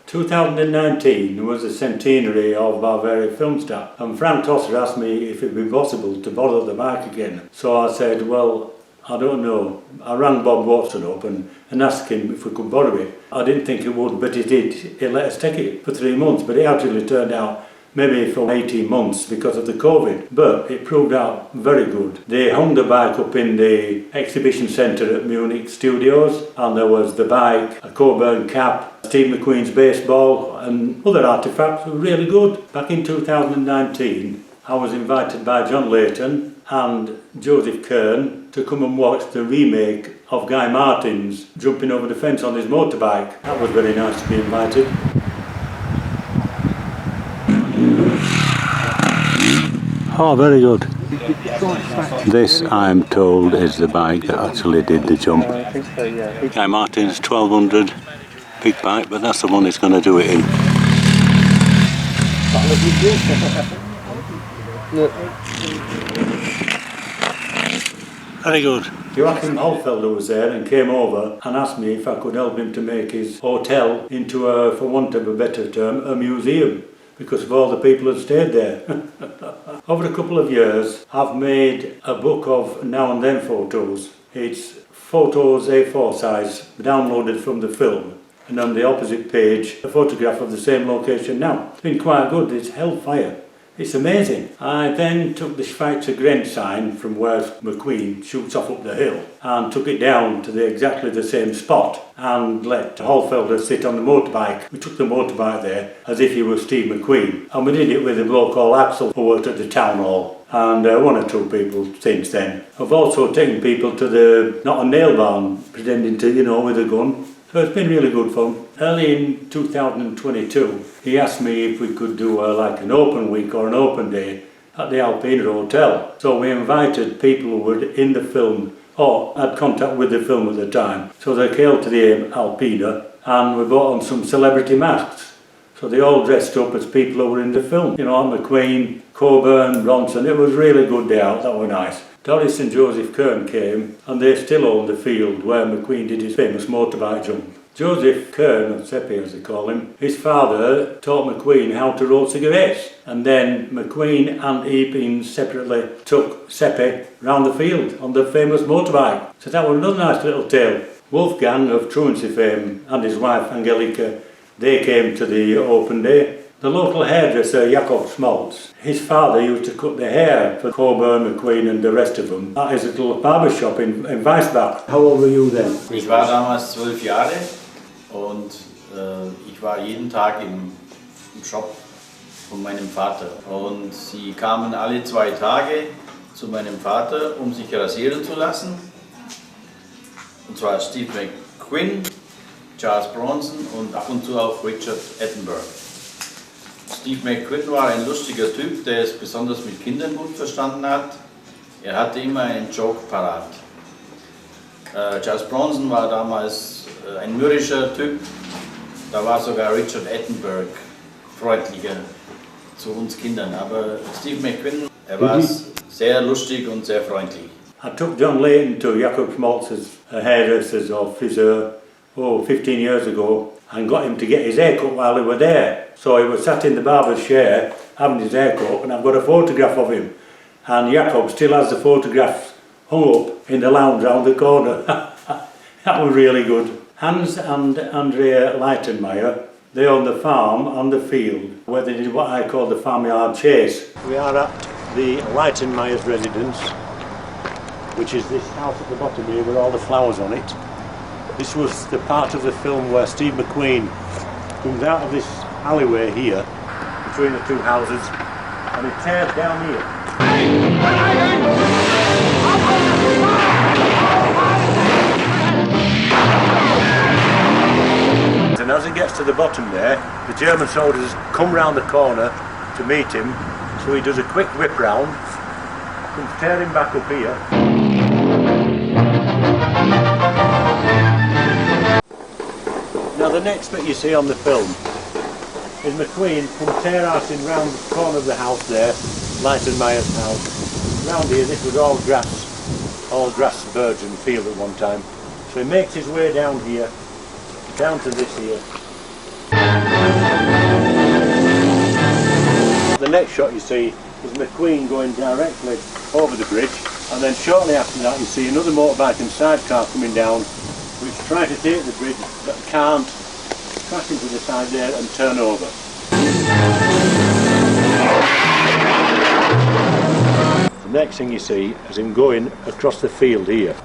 2019 was the centenary of Bavaria Film Star, and Frank Tosser asked me if it would be possible to borrow the bike again. So I said, well, I don't know. I rang Bob Watson up and asked him if we could borrow it. I didn't think it would, but it did. He let us take it for 3 months, but it actually turned out maybe for 18 months because of the COVID, but it proved out very good. They hung the bike up in the exhibition centre at MGM Studios, and there was the bike, a Coburn cap, Steve McQueen's baseball and other artefacts. Were really good. Back in 2019 I was invited by John Leyton and Joseph Kern to come and watch the remake of Guy Martin's jumping over the fence on his motorbike. That was very nice to be invited. Oh, very good. This, I'm told, is the bike that actually did the jump. Guy Martin's 1200, big bike, but that's the one he's going to do it in. Very good. Joachim Holfelder was there and came over and asked me if I could help him to make his hotel into a, for want of a better term, a museum, because of all the people that stayed there. Over a couple of years, I've made a book of now and then photos. It's photos A4 size, downloaded from the film, and on the opposite page, a photograph of the same location now. It's been quite good. It's hellfire. It's amazing. I then took the Schweitzer Grenz sign from where McQueen shoots off up the hill and took it down to exactly the same spot and let Holfelder sit on the motorbike. We took the motorbike there as if he was Steve McQueen, and we did it with a bloke called Axel who worked at the town hall, and one or two people since then. I've also taken people to the not a nail barn pretending to, you know, with a gun. So it's been really good fun. Early in 2022, he asked me if we could do like an open week or an open day at the Alpina Hotel. So we invited people who were in the film or had contact with the film at the time. So they came to the Alpina and we bought on some celebrity masks. So they all dressed up as people who were in the film. You know, McQueen, Coburn, Bronson. It was a really good day out. That was nice. Doris and Joseph Kern came, and they still own the field where McQueen did his famous motorbike jump. Joseph Kern, or Seppi as they call him, his father taught McQueen how to roll cigarettes, and then McQueen and Eaping separately took Seppi round the field on the famous motorbike. So that was another nice little tale. Wolfgang of truancy fame and his wife Angelika, they came to the open day. The local hairdresser Jakob Schmaltz, his father used to cut the hair for Coburn, McQueen and the rest of them at his little barber shop in Weisbach. How old were you then? Ich war damals 12 Jahre und ich war jeden Tag im Shop von meinem Vater. Und sie kamen alle 2 Tage zu meinem Vater, um sich rasieren zu lassen. Und zwar Steve McQueen, Charles Bronson und ab und zu auch Richard Attenborough. Steve McQueen war ein lustiger Typ, der es besonders mit Kindern gut verstanden hat. Er hatte immer einen Joke parat. Charles Bronson war damals ein mürrischer Typ. Da war sogar Richard Attenborough freundlicher zu uns Kindern. Aber Steve McQueen, er war sehr lustig und sehr freundlich. I took John Leyton to Jakob Schmaltz's hairdresser's or friseur 15 years ago and got him to get his hair cut while we were there. So he was sat in the barber's chair having his hair cut, and I've got a photograph of him. And Jakob still has the photographs hung up in the lounge round the corner. That was really good. Hans and Andrea Leitenmeyer, they own the farm and the field where they did what I call the farmyard chase. We are at the Leitenmeyer's residence, which is this house at the bottom here with all the flowers on it. This was the part of the film where Steve McQueen comes out of this alleyway here between the two houses and he tears down here. And as he gets to the bottom there, the German soldiers come round the corner to meet him, so he does a quick whip round, comes tearing back up here. Now the next bit you see on the film is McQueen come terracing round the corner of the house there, Leyton Meyer's house. Round here, this was all grass virgin field at one time. So he makes his way down here, down to this here. The next shot you see is McQueen going directly over the bridge, and then shortly after that you see another motorbike and sidecar coming down, which try to take the bridge but can't, crash into the side there and turn over. The next thing you see is him going across the field here.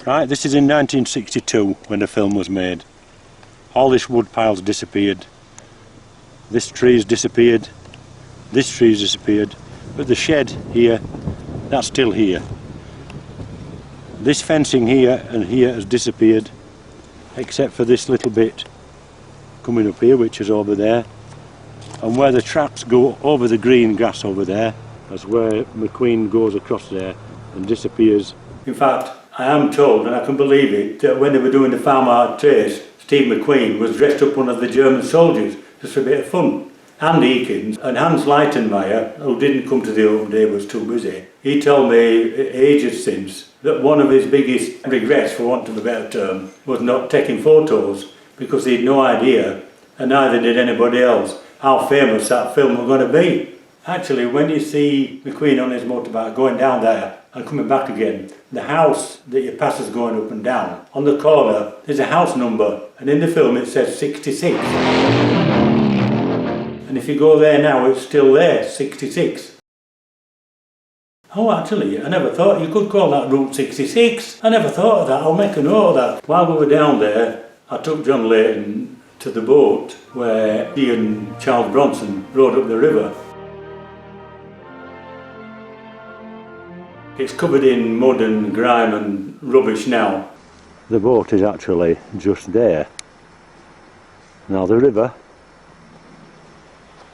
Right, this is in 1962 when the film was made. All this wood pile's disappeared. This tree's disappeared. This tree's disappeared. But the shed here, that's still here. This fencing here and here has disappeared, except for this little bit coming up here, which is over there. And where the tracks go over the green grass over there, that's where McQueen goes across there and disappears. In fact, I am told, and I can believe it, that when they were doing the Farm Art Trace, Steve McQueen was dressed up one of the German soldiers, just for a bit of fun. And Eakins and Hans Leitenmeier, who didn't come to the open day, was too busy. He told me ages since that one of his biggest regrets, for want of a better term, was not taking photos, because he had no idea, and neither did anybody else, how famous that film was going to be. Actually, when you see McQueen on his motorbike going down there and coming back again, the house that you pass is going up and down. On the corner, there's a house number, and in the film it says 66. And if you go there now, it's still there, 66. Oh, actually, I never thought you could call that Route 66. I never thought of that. I'll make a note of that. While we were down there, I took John Leyton to the boat where he and Charles Bronson rode up the river. It's covered in mud and grime and rubbish now. The boat is actually just there. Now the river,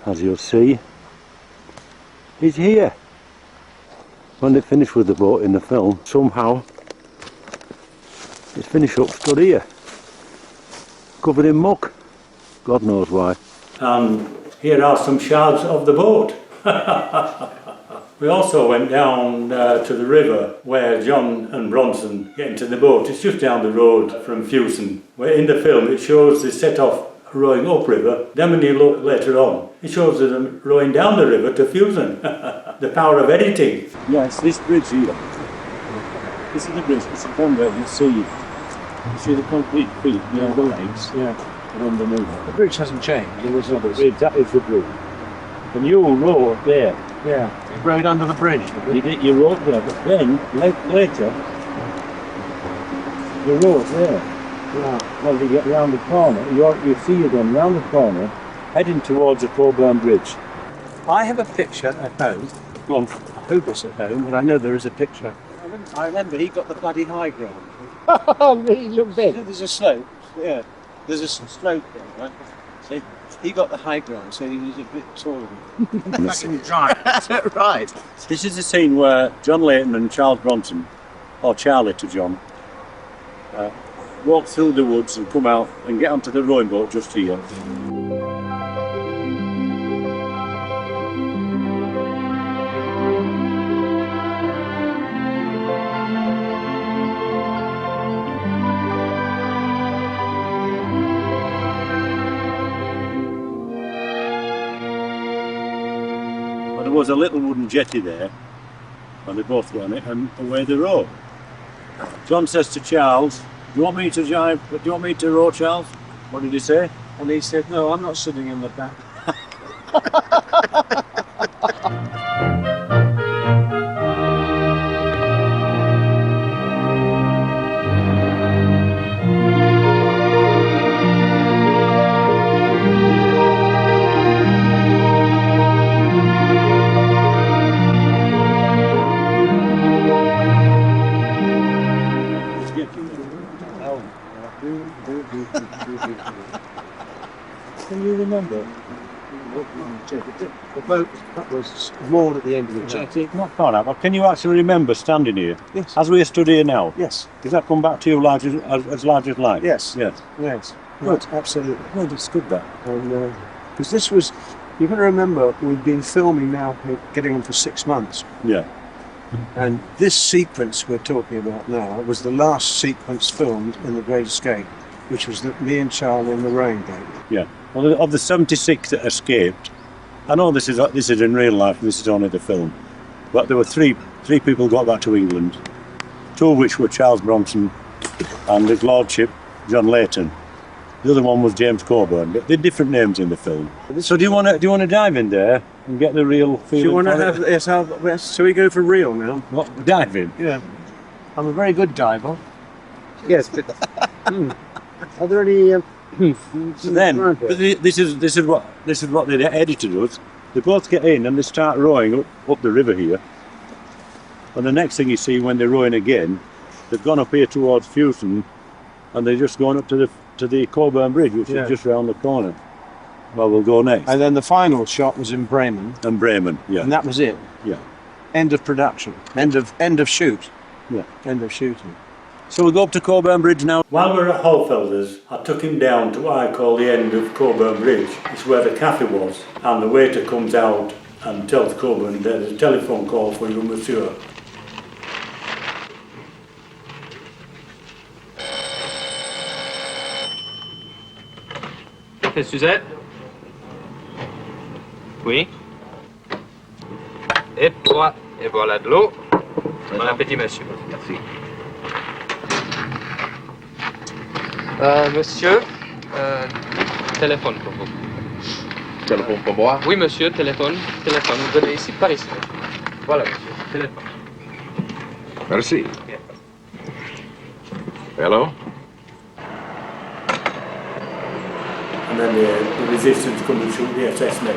as you'll see, is here. When they finished with the boat in the film, somehow it's finished up stood here, covered in muck. God knows why. And here are some shards of the boat. We also went down to the river where John and Bronson get into the boat. It's just down the road from Fusen. Where in the film it shows they set off rowing upriver. Then when you look later on, it shows them rowing down the river to Fusen. The power of editing. Yeah, it's this bridge here. This is the bridge. It's the one where you see the concrete feet, the legs. Yeah. And underneath. The bridge hasn't changed. There was another bridge. That is the bridge. And you row up there. Yeah, you rode under the bridge. You rode there, but then later you rode there. Yeah. Well, you get round the corner, you see them round the corner, heading towards the Coburn Bridge. I have a picture at home. Go on. I hope it's at home, but I know there is a picture. I remember he got the bloody high ground. Oh, he looked big. There's a slope. Yeah, there's a slope there, right? See? He got the high ground, so he was a bit taller. Right. This is the scene where John Leyton and Charles Bronson, or Charlie to John, walk through the woods and come out and get onto the rowing boat just here. There was a little wooden jetty there, and they both got on it, and away they row. John says to Charles, "Do you want me to drive? Do you want me to row, Charles?" What did he say? And he said, "No, I'm not sitting in the back." Can you remember? The boat was moored at the end of the jetty. Not far out, but can you actually remember standing here? Yes. As we stood here now? Yes. Does that come back to you large as large as life? Yes. Yes. Yes. Good. Absolutely. Good, it's good that. And because this was, you've got to remember, we've been filming now, getting on for 6 months. Yeah. And this sequence we're talking about now was the last sequence filmed in The Great Escape, which was me and Charlie in the rain gate. Yeah. Well, of the 76 that escaped, I know this is in real life, this is only the film, but there were three people got back to England, 2 of which were Charles Bronson and his lordship, John Leyton. The other one was James Coburn, but they're different names in the film. So do you want to dive in there and get the real feeling? Do you want to have yes, so we go for real now? What, dive in? Yeah. I'm a very good diver. Yes, but Are there any? Then, but this is what the editor does. They both get in and they start rowing up the river here. And the next thing you see when they're rowing again, they've gone up here towards Fewston, and they're just going up to the Coburn Bridge, which is just round the corner. Well, we'll go next. And then the final shot was in Bremen. And Bremen, yeah. And that was it. Yeah. End of production. End of shoot. Yeah. End of shooting. So we'll go up to Coburn Bridge now. While we're at Holfelder's, I took him down to what I call the end of Coburn Bridge. It's where the cafe was, and the waiter comes out and tells Coburn there's a telephone call for you, monsieur. Café Suzette? Oui. Et voilà de l'eau. Bon appétit, monsieur. Merci. Monsieur, téléphone pour vous. Téléphone pour moi? Oui, monsieur, téléphone. Venez ici, par ici. Voilà, monsieur, téléphone. Merci. Hello? And then the resistance come and shoot the SS men.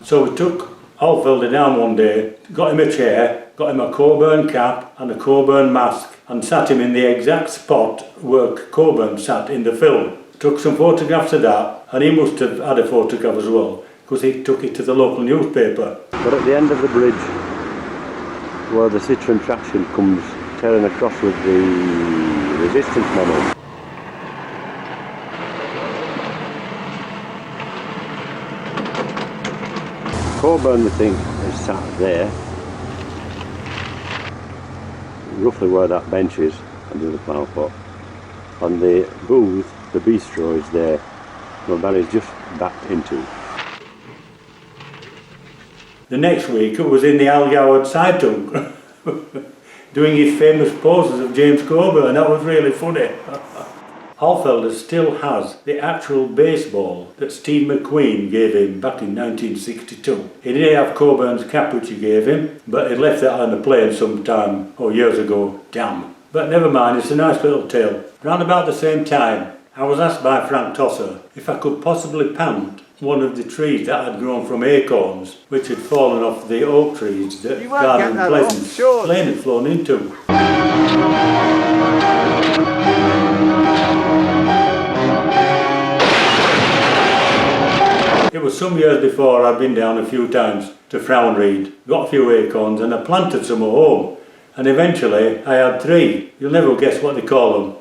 So we took Holfelder down one day, got him a chair, got him a Coburn cap and a Coburn mask, and sat him in the exact spot where Coburn sat in the film. Took some photographs of that, and he must have had a photograph as well, because he took it to the local newspaper. But at the end of the bridge, where the Citroen traction comes tearing across with the resistance model, Coburn, we think, is sat there, roughly where that bench is, under the flower pot. And the booth, the bistro, is there, well, that is just backed into. The next week it was in the Allgäuer Zeitung, doing his famous poses of James Coburn. That was really funny. Holfelder still has the actual baseball that Steve McQueen gave him back in 1962. He didn't have Coburn's cap, which he gave him, but he left that on the plane sometime, years ago, damn. But never mind, it's a nice little tale. Round about the same time, I was asked by Frank Tosser if I could possibly plant one of the trees that had grown from acorns, which had fallen off the oak trees that Garden Pleasant's plane had flown into. It was some years before I'd been down a few times to Frownreed, got a few acorns, and I planted some at home. And eventually I had 3. You'll never guess what they call them.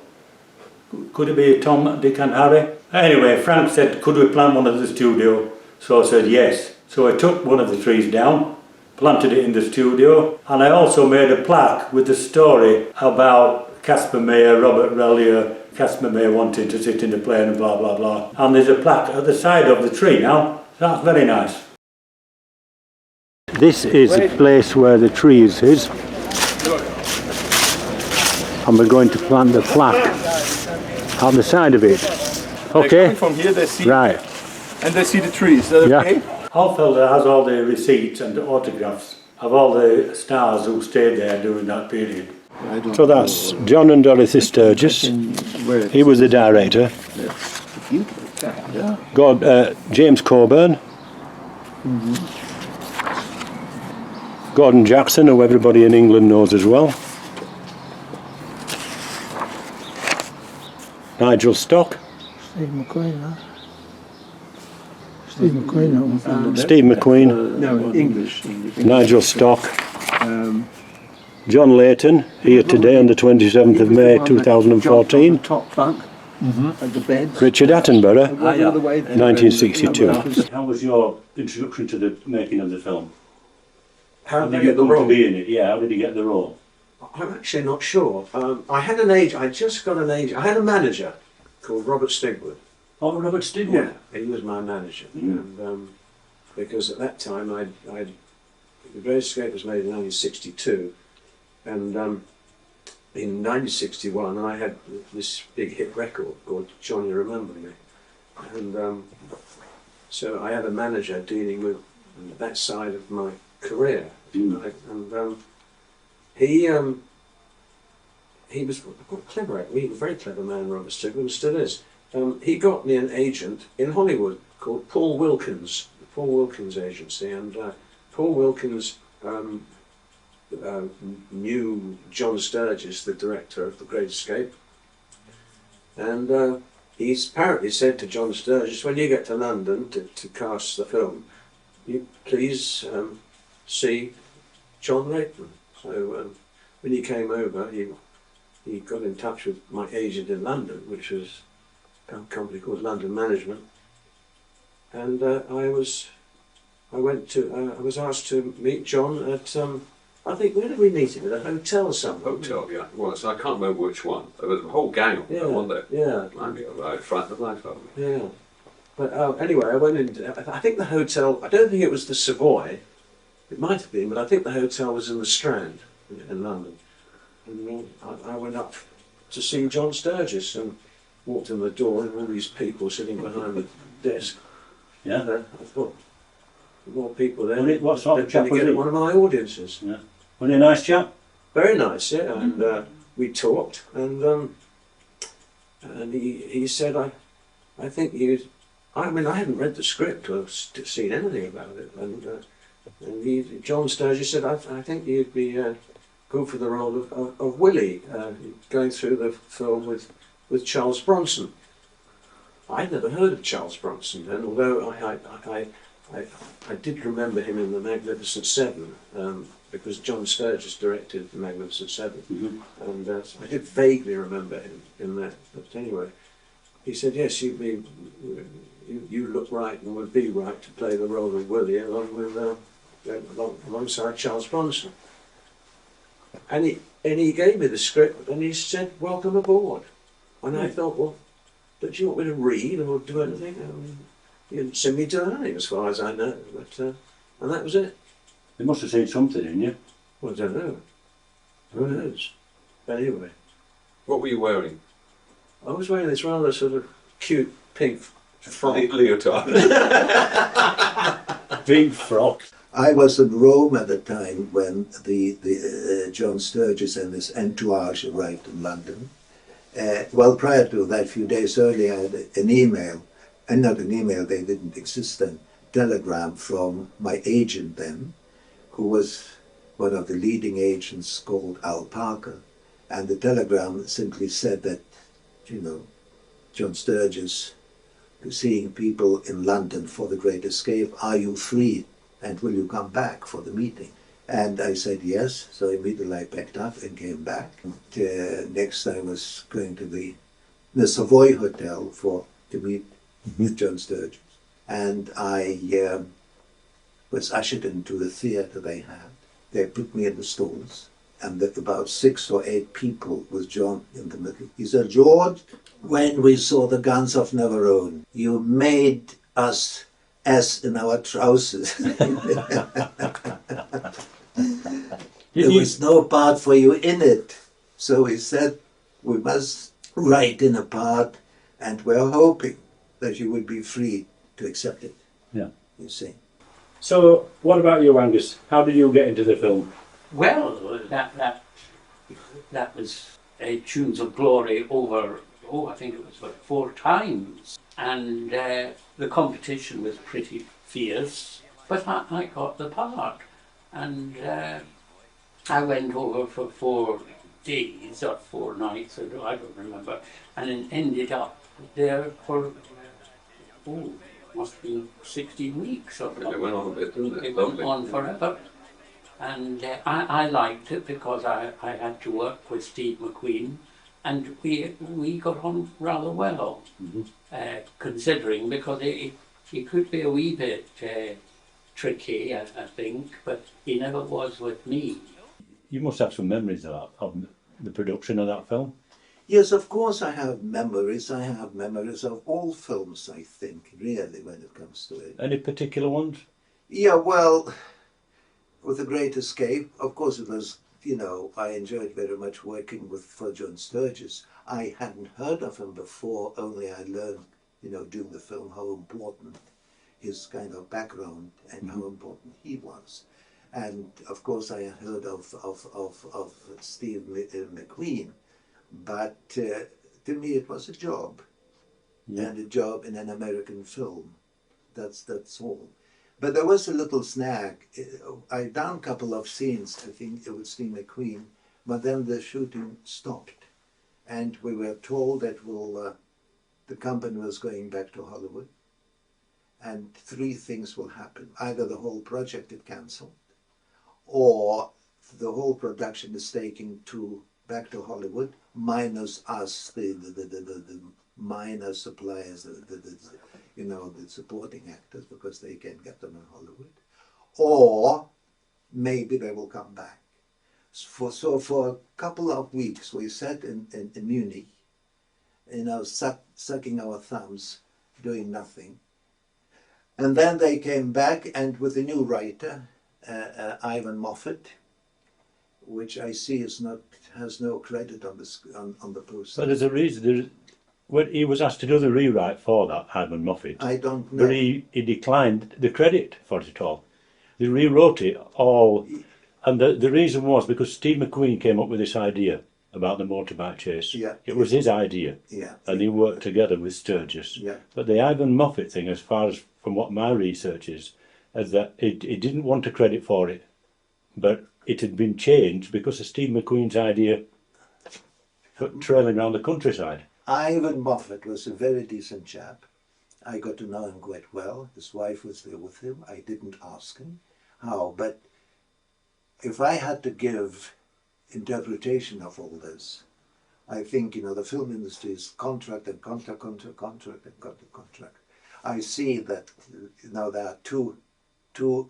Could it be Tom, Dick and Harry? Anyway, Frank said, could we plant one at the studio? So I said yes. So I took one of the trees down, planted it in the studio, and I also made a plaque with the story about Caspar Mayer, Robert Rellier, Caspar Mayer wanting to sit in the plane and blah blah blah. And there's a plaque at the side of the tree now. That's very nice. This is the place where the tree is, and we're going to plant the plaque on the side of it. Okay? From here they see, right. And they see the trees. Is that okay? Holfelder has all the receipts and autographs of all the stars who stayed there during that period. So that's John and Dorothy Sturgis. He was the director. James Coburn. Gordon Jackson, who everybody in England knows as well. Nigel Stock. Steve McQueen, huh? Steve McQueen. Steve McQueen. No, English. Nigel Stock. John Leyton, here today on the 27th of May 2014. Top bunk at the bed. Richard Attenborough, All the way there. 1962. How was your introduction to the making of the film? How did did I you get the come to role? be in it? Yeah, how did you get the role? I'm actually not sure. I had an agent. I just got an agent. I had a manager called Robert Stigwood. Oh, Robert Stigwood. Yeah, he was my manager, and because at that time The Great Escape was made in 1962, and in 1961 I had this big hit record called Johnny Remember Me, and so I had a manager dealing with that side of my career, right? And he was quite clever. He was a very clever man, Robert Stigwood, and still is. He got me an agent in Hollywood called Paul Wilkins, the Paul Wilkins Agency, and Paul Wilkins knew John Sturgis, the director of The Great Escape, and he apparently said to John Sturgis, when you get to London to cast the film, you please see John Leyton. So when he came over, he got in touch with my agent in London, which was a company called London Management, and I was asked to meet John at I think, where did we meet him? At a hotel or something? Hotel, yeah. Well, so I can't remember which one. There was a whole gang of them, wasn't there? Yeah. Right front of life. Yeah. But anyway, I went in. I think the hotel. I don't think it was the Savoy. It might have been, but I think the hotel was in the Strand in London. And I went up to see John Sturgis and walked in the door, and all these people sitting behind the desk. Yeah. And, I thought, more people there. What sort of chap was he? One of my audiences. Yeah. Was he a nice chap? Very nice, yeah. And we talked, and he said, I think you. I mean, I hadn't read the script or seen anything about it, and John Sturgis said, I think you'd be good for the role of Willie, going through the film with Charles Bronson. I'd never heard of Charles Bronson then, although I did remember him in The Magnificent Seven, because John Sturgis directed The Magnificent Seven, and I did vaguely remember him in that. But anyway, he said, yes, you look right and would be right to play the role of Willie alongside Charles Bronson. And he gave me the script, and he said, welcome aboard. And I thought, well, don't you want me to read or do anything? He didn't send me to anything as far as I know, but and that was it. They must have seen something in you. Well, I don't know. Who knows? Anyway. What were you wearing? I was wearing this rather sort of cute pink frock. Leotard. Big frock. I was in Rome at the time when the John Sturgis and his entourage arrived in London. Well, prior to that, a few days earlier, I had an email, and not an email, they didn't exist then, telegram from my agent then, who was one of the leading agents called Al Parker. And the telegram simply said that, John Sturgis, seeing people in London for The Great Escape, are you free and will you come back for the meeting? And I said yes, so immediately I packed up and came back. Next I was going to the Savoy Hotel to meet John Sturgis. And I was ushered into the theatre they had. They put me in the stalls, and there were about 6 or 8 people with John in the middle. He said, George, when we saw the Guns of Navarone, you made us as in our trousers. There was no part for you in it. So he said, we must write in a part, and we're hoping that you will be free to accept it. Yeah. You see. So, what about you, Angus? How did you get into the film? Well, that that was Tunes of Glory over, I think it was 4 times. And the competition was pretty fierce, but I got the part. And I went over for 4 days or 4 nights, I don't remember, and then ended up there for, must have been 16 weeks or something. It went on a bit, didn't it? It went on forever. And I liked it because I had to work with Steve McQueen, and we got on rather well, considering, because he could be a wee bit tricky, I think, but he never was with me. You must have some memories of the production of that film. Yes, of course I have memories. I have memories of all films, I think, really, when it comes to it. Any particular ones? Yeah, well, with The Great Escape, of course it was, I enjoyed very much working for John Sturges. I hadn't heard of him before, only I learned, during the film how important his kind of background and how important he was. And of course I had heard of Steve McQueen, but to me it was a job, and a job in an American film. That's all. But there was a little snag. I done a couple of scenes, I think it was Steve McQueen, but then the shooting stopped, and we were told that the company was going back to Hollywood, and 3 things will happen. Either the whole project is cancelled, or the whole production is taken back to Hollywood, minus us, the minor suppliers, the supporting actors, because they can get them in Hollywood, or maybe they will come back. So for a couple of weeks we sat in Munich, sucking our thumbs, doing nothing. And then they came back, and with a new writer, Ivan Moffat, which I see has no credit on the poster. But there's a reason. When he was asked to do the rewrite for that, Ivan Moffat, I don't know. but he declined the credit for it all. They rewrote it all, and the reason was because Steve McQueen came up with this idea about the motorbike chase. Yeah. It was his idea, and he worked together with Sturges. Yeah. But the Ivan Moffat thing, as far as from what my research is that he didn't want a credit for it, but it had been changed because of Steve McQueen's idea for trailing around the countryside. Ivan Moffat was a very decent chap. I got to know him quite well. His wife was there with him. I didn't ask him how, but if I had to give interpretation of all this, I think, the film industry is contract and contract. I see that now there are two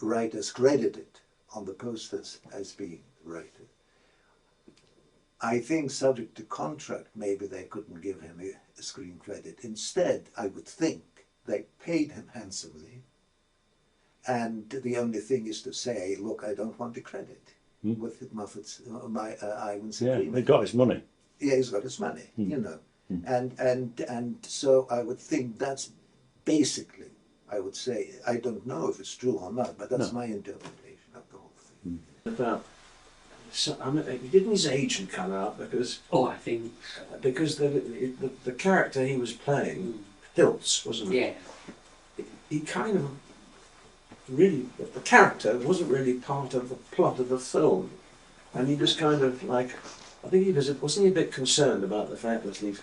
writers credited on the posters as being writers. I think, subject to contract, maybe they couldn't give him a screen credit. Instead, I would think they paid him handsomely, and the only thing is to say, look, I don't want the credit with Moffat's, Ivan's agreement. He got his money. Yeah, he's got his money, And so I would think that's basically, I would say, I don't know if it's true or not, but that's my interpretation of the whole thing. About, didn't his agent come out because? I think because the character he was playing, Hiltz, wasn't it? Yeah. He kind of really, the character wasn't really part of the plot of the film, and he was kind of like, I think wasn't he a bit concerned about the fact that he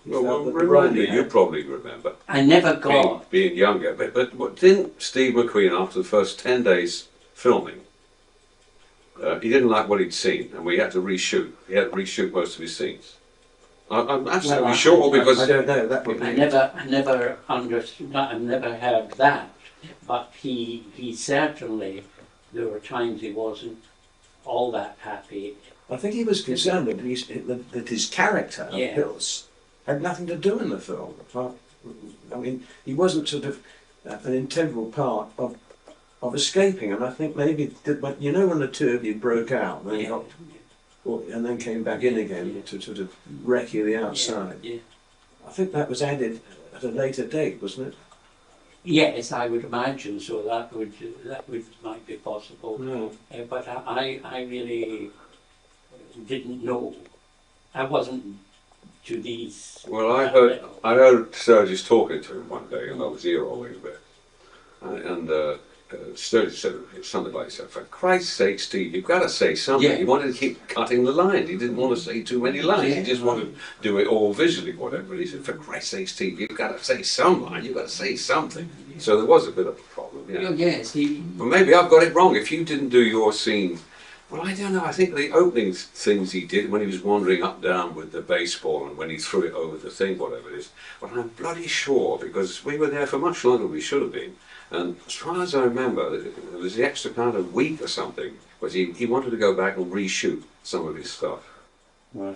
Well, remind me, you probably remember. I never got. Being younger, but didn't Steve McQueen, after the first 10 days filming, he didn't like what he'd seen, and we had to reshoot. He had to reshoot most of his scenes. I'm absolutely sure because I don't know that. I never understood. I never heard that. But he certainly, there were times he wasn't all that happy. I think he was concerned that his character, Hiltz, had nothing to do in the film. I mean, he wasn't sort of an integral part of escaping, and I think maybe, when the two of you broke out, and then came back in again to sort of wreck you the outside. Yeah. I think that was added at a later date, wasn't it? Yes, I would imagine so. That would might be possible. No. But I really didn't know. I wasn't to these. Well, I heard Sturgis talking to him one day, and I was here always bit. And Sturgis said something like that. For Christ's sake, Steve, you've got to say something. Yeah. He wanted to keep cutting the line. He didn't want to say too many lines. He just wanted to do it all visually, whatever. He said, for Christ's sake, Steve, you've got to say some line. You've got to say something. So there was a bit of a problem. Yeah. Yes, But maybe I've got it wrong. If you didn't do your scene, well, I don't know. I think the opening things he did when he was wandering up down with the baseball and when he threw it over the thing, whatever it is. Well, I'm bloody sure because we were there for much longer than we should have been. And as far as I remember, there was the extra part of a week or something, but he wanted to go back and reshoot some of his stuff. Right.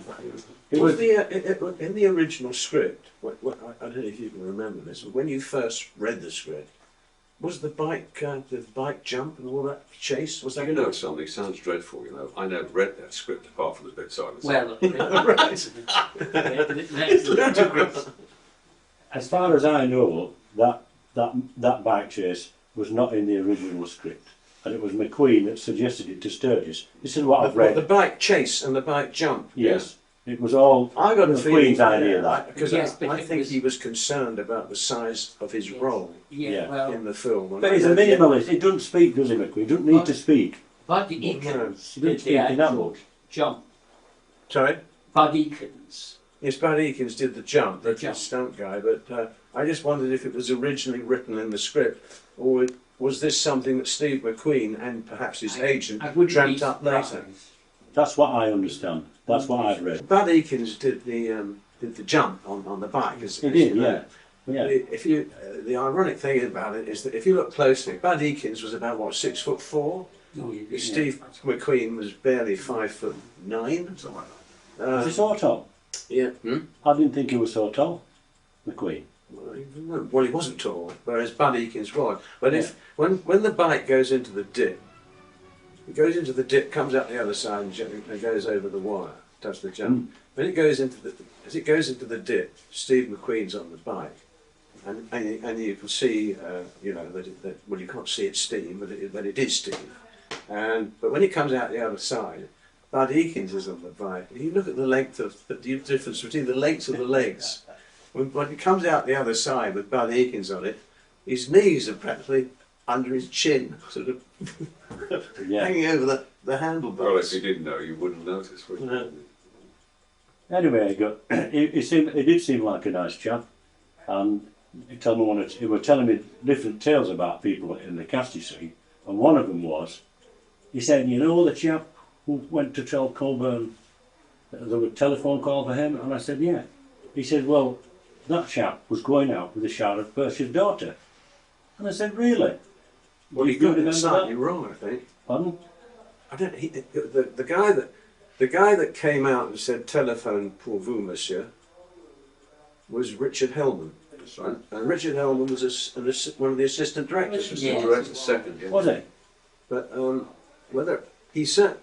Was in the original script, I don't know if you can remember this, but when you first read the script, was the bike jump and all that chase? Was that? You know something? It sounds dreadful. You know, I never read that script apart from the bits I was. Well, right. As far as I know, that bike chase was not in the original script, and it was McQueen that suggested it to Sturgis. This is what I've read. The bike chase and the bike jump. Yes, it was all I got a McQueen's feeling idea that. because Yes, I think he was concerned about the size of his role yeah, well, in the film. And But he's a minimalist. He doesn't speak, does he, McQueen? He doesn't need to speak. Bud Eakins He did didn't speak the in that actual much. jump. Sorry? Bud Eakins. Yes, Bud Eakins did the jump, The the jump. stunt guy, but I just wondered if it was originally written in the script, or was this something that Steve McQueen and perhaps his agent dreamt up later? That's what I understand. That's what I've read. Bud Eakins did the jump on the bike. He did, yeah. Yeah. If you, the ironic thing about it is that if you look closely, Bud Eakins was about what, 6'4". No, you didn't. Steve McQueen was barely 5'9", something like that. Was he so tall? Yeah. I didn't think he was so tall, McQueen. Well, he wasn't tall, whereas Bud Eakins was. But when the bike goes into the dip, it goes into the dip, comes out the other side, and goes over the wire, does the jump. When it goes into as it goes into the dip, Steve McQueen's on the bike, and you can see, you know, that well, you can't see it's steam, but it is steam. But when it comes out the other side, Bud Eakins is on the bike. If you look at the length of the difference between the lengths of the legs, when it comes out the other side with Bud Eakins on it, his knees are practically under his chin, sort of hanging over the handlebars. Well, if you didn't know, you wouldn't notice, would you? No. Anyway, he did seem like a nice chap, and he was telling me different tales about people in the cast, you see, and one of them was, he said, you know the chap who went to tell Colburn that there was a telephone call for him, and I said, yeah. He said, well, that chap was going out with the Sheriff Percy's daughter. And I said, really? Well, you got it slightly wrong, I think. Pardon? I don't. The guy that came out and said "Telephone pour vous, monsieur," was Richard Hellman. That's right. And Richard Hellman was one of the assistant directors. Assistant director, second. Yeah. Was he? But whether he said,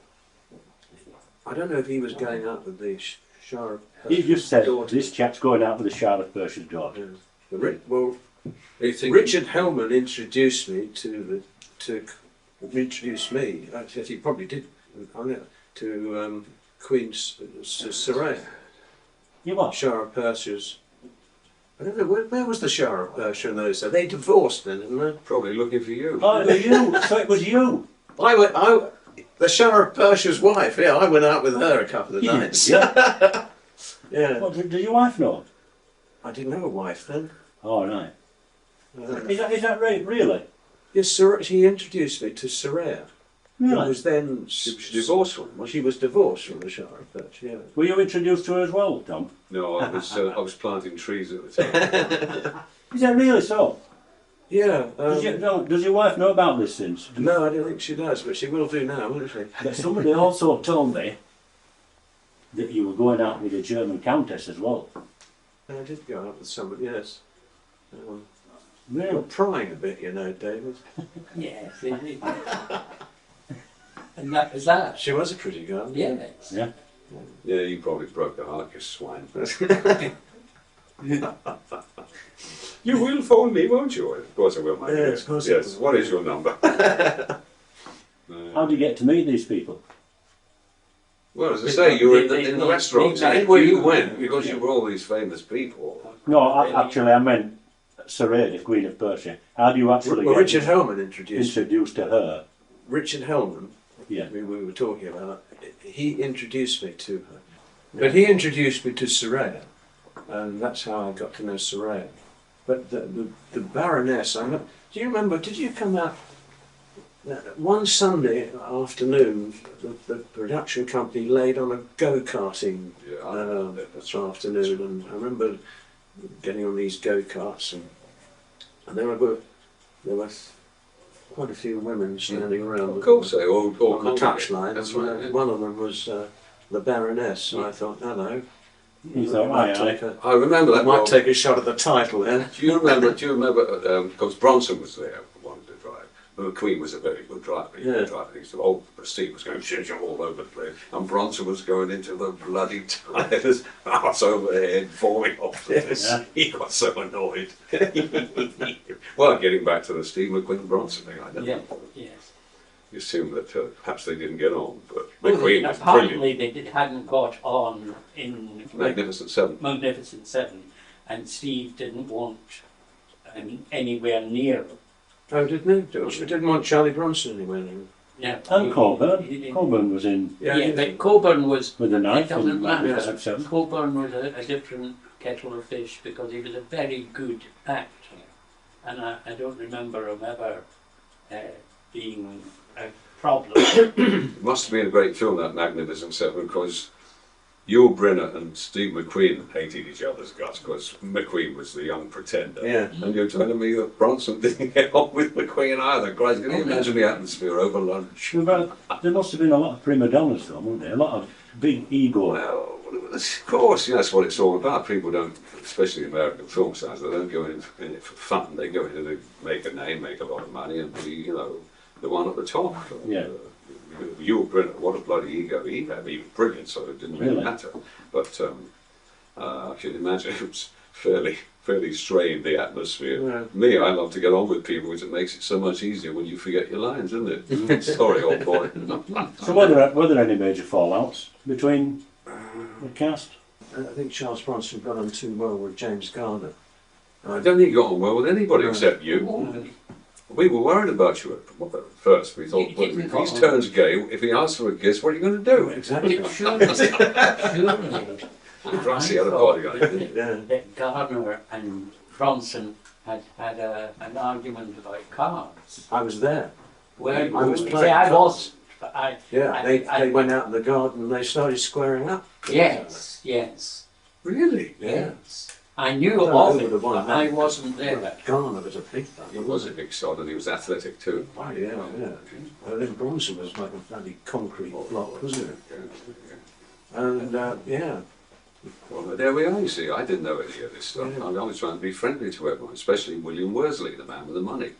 I don't know if he was going out with the Sheriff. He just said, this chap's going out with the Sheriff Percy's daughter. Well, Richard Hellman introduced me to he probably did, to Queen Soraya. You what? Sheriff Percy's. I don't know, where was the Sheriff Percy in those days? They divorced then, didn't they? Probably looking for you. Oh, it was you. So it was you. The Sheriff Percy's wife, yeah, I went out with her a couple of nights. Yeah. Yeah. What, did your wife know? I didn't have a wife then. Oh, right. Is that right, really? Yes, she introduced me to Soraya. Really? It was then She divorced from him. she was divorced from the Sheriff Percy, yeah. Were you introduced to her as well, Tom? No, I was planting trees at the time. Is that really so? Yeah. Does your wife know about this since? No, I don't think she does, but she will do now, won't she? But somebody also told me that you were going out with a German countess as well. I did go out with somebody, yes. Really? You're prying a bit, you know, David. Yes, indeed. And that was that. She was a pretty girl. Yes. Yeah. Yeah, you probably broke her heart, you swine. You will phone me, won't you? Of course I will, my dear. Yes, of course I Yes. will. What is your number? How do you get to meet these people? Well, as I say, you were in the restaurants. Anywhere you went, because you were all these famous people. No, actually, I meant Sarah, the Queen of Persia. How do you actually Well, get Richard Hellman introduced to her? Richard Hellman, yeah, we were talking about, he introduced me to her. But he introduced me to Soraya, and that's how I got to know Soraya. But the Baroness, do you remember, did you come out one Sunday afternoon, the production company laid on a go-karting afternoon, and I remember getting on these go-karts, and there were quite a few women standing around. Of course, they all on the touchline. That's right. Yeah. One of them was the Baroness, and I thought, hello. I remember that. I might take a shot at the title then. Do you remember? Because Bronson was there, wanted to drive. McQueen was a very good driver. He could drive things. Steve was going all over the place, and Bronson was going into the bloody tires, arse overhead, falling off. Yeah. He got so annoyed. Well, getting back to the Steve McQueen Bronson thing, I don't know. Yes. You assume that perhaps they didn't get on, but McQueen was apparently brilliant. they hadn't got on in Magnificent Seven. Magnificent Seven, and Steve didn't want anywhere near them. Oh, didn't he? He didn't want Charlie Bronson anywhere near. Yeah. And Coburn. Coburn was in. Yeah, but Coburn was. With the knife. It doesn't matter. Yeah. Coburn was a different kettle of fish because he was a very good actor, and I don't remember him ever being a problem. It must have been a great film, that Magnificent Seven, because Yul Brynner and Steve McQueen hated each other's guts because McQueen was the young pretender. Yeah. And you're telling me that Bronson didn't get on with McQueen either. Christ, can you imagine the atmosphere over lunch? There must have been a lot of prima donnas, though, weren't there? A lot of big ego. Well, of course, that's what it's all about. People don't, especially American film stars, they don't go in it for fun. They go in to make a name, make a lot of money, and be, the one at the top. Yeah. Yul Brynner, what a bloody ego he had. He was brilliant, so it didn't really matter. But I can imagine it was fairly strained, the atmosphere. Yeah. Me, I love to get on with people because it makes it so much easier when you forget your lines, isn't it? Sorry, old boy. So were there any major fallouts between the cast? I think Charles Bronson got on too well with James Garner. I don't think he got on well with anybody except you. We were worried about you at first. We thought, well, if he turns gay, if he asks for a kiss, what are you going to do? Exactly. Surely. Grassy had a body on it. That Gardner and Bronson had an argument about cards. I was there. Where I was see, playing I cards. wasn't. They went out in the garden and they started squaring up. Yes. Really? Yes. I knew I of don't it, know the one but I wasn't there. Garner was a big fan. He was a big sod and he was athletic too. Oh, yeah. I think Bronson was like a bloody concrete block, wasn't it? And, yeah. Well, there we are, you see. I didn't know any of this stuff. I was trying to be friendly to everyone, especially William Worsley, the man with the money.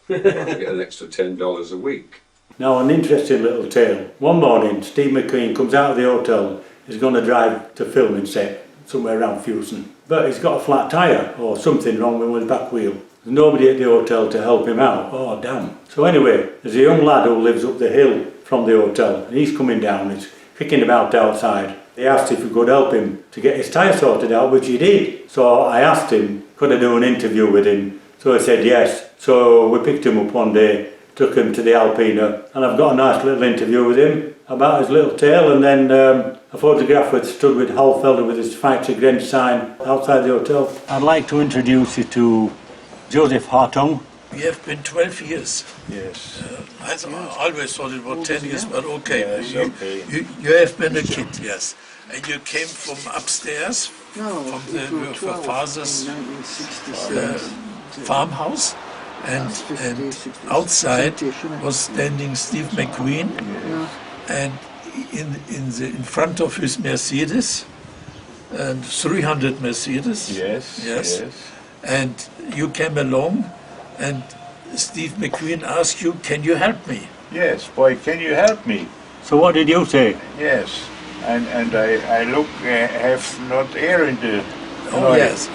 Get an extra $10 a week. Now, an interesting little tale. One morning, Steve McQueen comes out of the hotel. He's going to drive to filming set somewhere around Fusen. But he's got a flat tyre or something wrong with his back wheel. There's nobody at the hotel to help him out. Oh, damn. So anyway, there's a young lad who lives up the hill from the hotel. And he's coming down. He's kicking about outside. He asked if we could help him to get his tyre sorted out, which he did. So I asked him, could I do an interview with him? So he said yes. So we picked him up one day, took him to the Alpina, and I've got a nice little interview with him about his little tale, and then a photograph stood with Halfelder with his Fights Against sign outside the hotel. I'd like to introduce you to Joseph Hartung. We have been 12 years. Yes. I always thought it was 10 years, but okay. Yes, okay. You have been a kid, yes. And you came from upstairs, from your father's farmhouse, and outside was standing Steve McQueen, and in front of his Mercedes, and 300 Mercedes. Yes. And you came along, and Steve McQueen asked you, "Can you help me?" Yes, boy, can you help me? So what did you say? Yes, and I look, have not air in the... Oh, yes.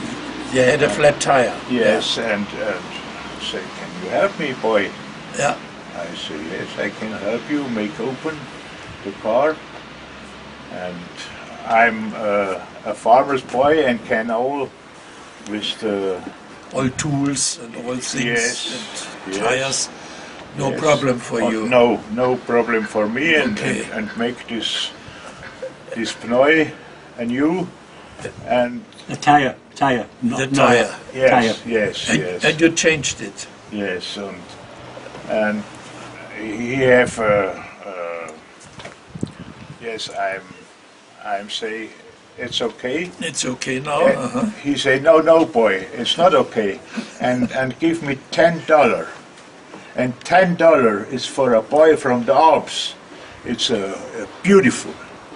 You had a flat tire. Yes, and say, can you help me, boy? Yeah. I say, yes, I can help you, make open the car. And I'm a farmer's boy and can all with the all tools and all things yes, and yes, tires. No yes. problem for you. No problem for me, Okay. and make this pneu anew and The tire. The tire. yes, Tire. yes, And, yes. and you changed it. Yes, and he have yes, I'm say it's okay. It's okay now. He say no boy, it's not okay, and give me $10, and $10 is for a boy from the Alps. It's a beautiful.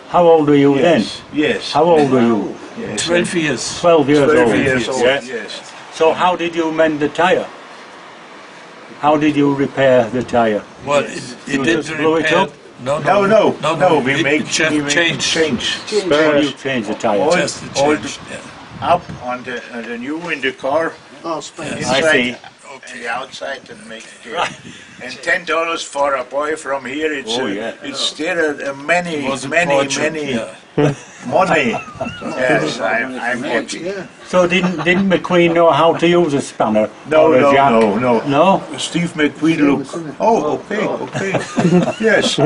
How old were you then? Yes. How old were you? Yes. 12 years. 12 years 12 old. years old. Yes. Yes. So how did you mend the tire? How did you repair the tire? Well, You it just didn't blew it repair. up? No. We make just change. Spare. You change the tire. All, Just the all change, up on the new in the car. Inside I see. and the outside and make it. And $10 for a boy from here. It's it's still many money. Yes, I'm happy. So didn't McQueen know how to use a spanner? No, or a jack? no. No? Steve McQueen, look. Oh, okay. Yes.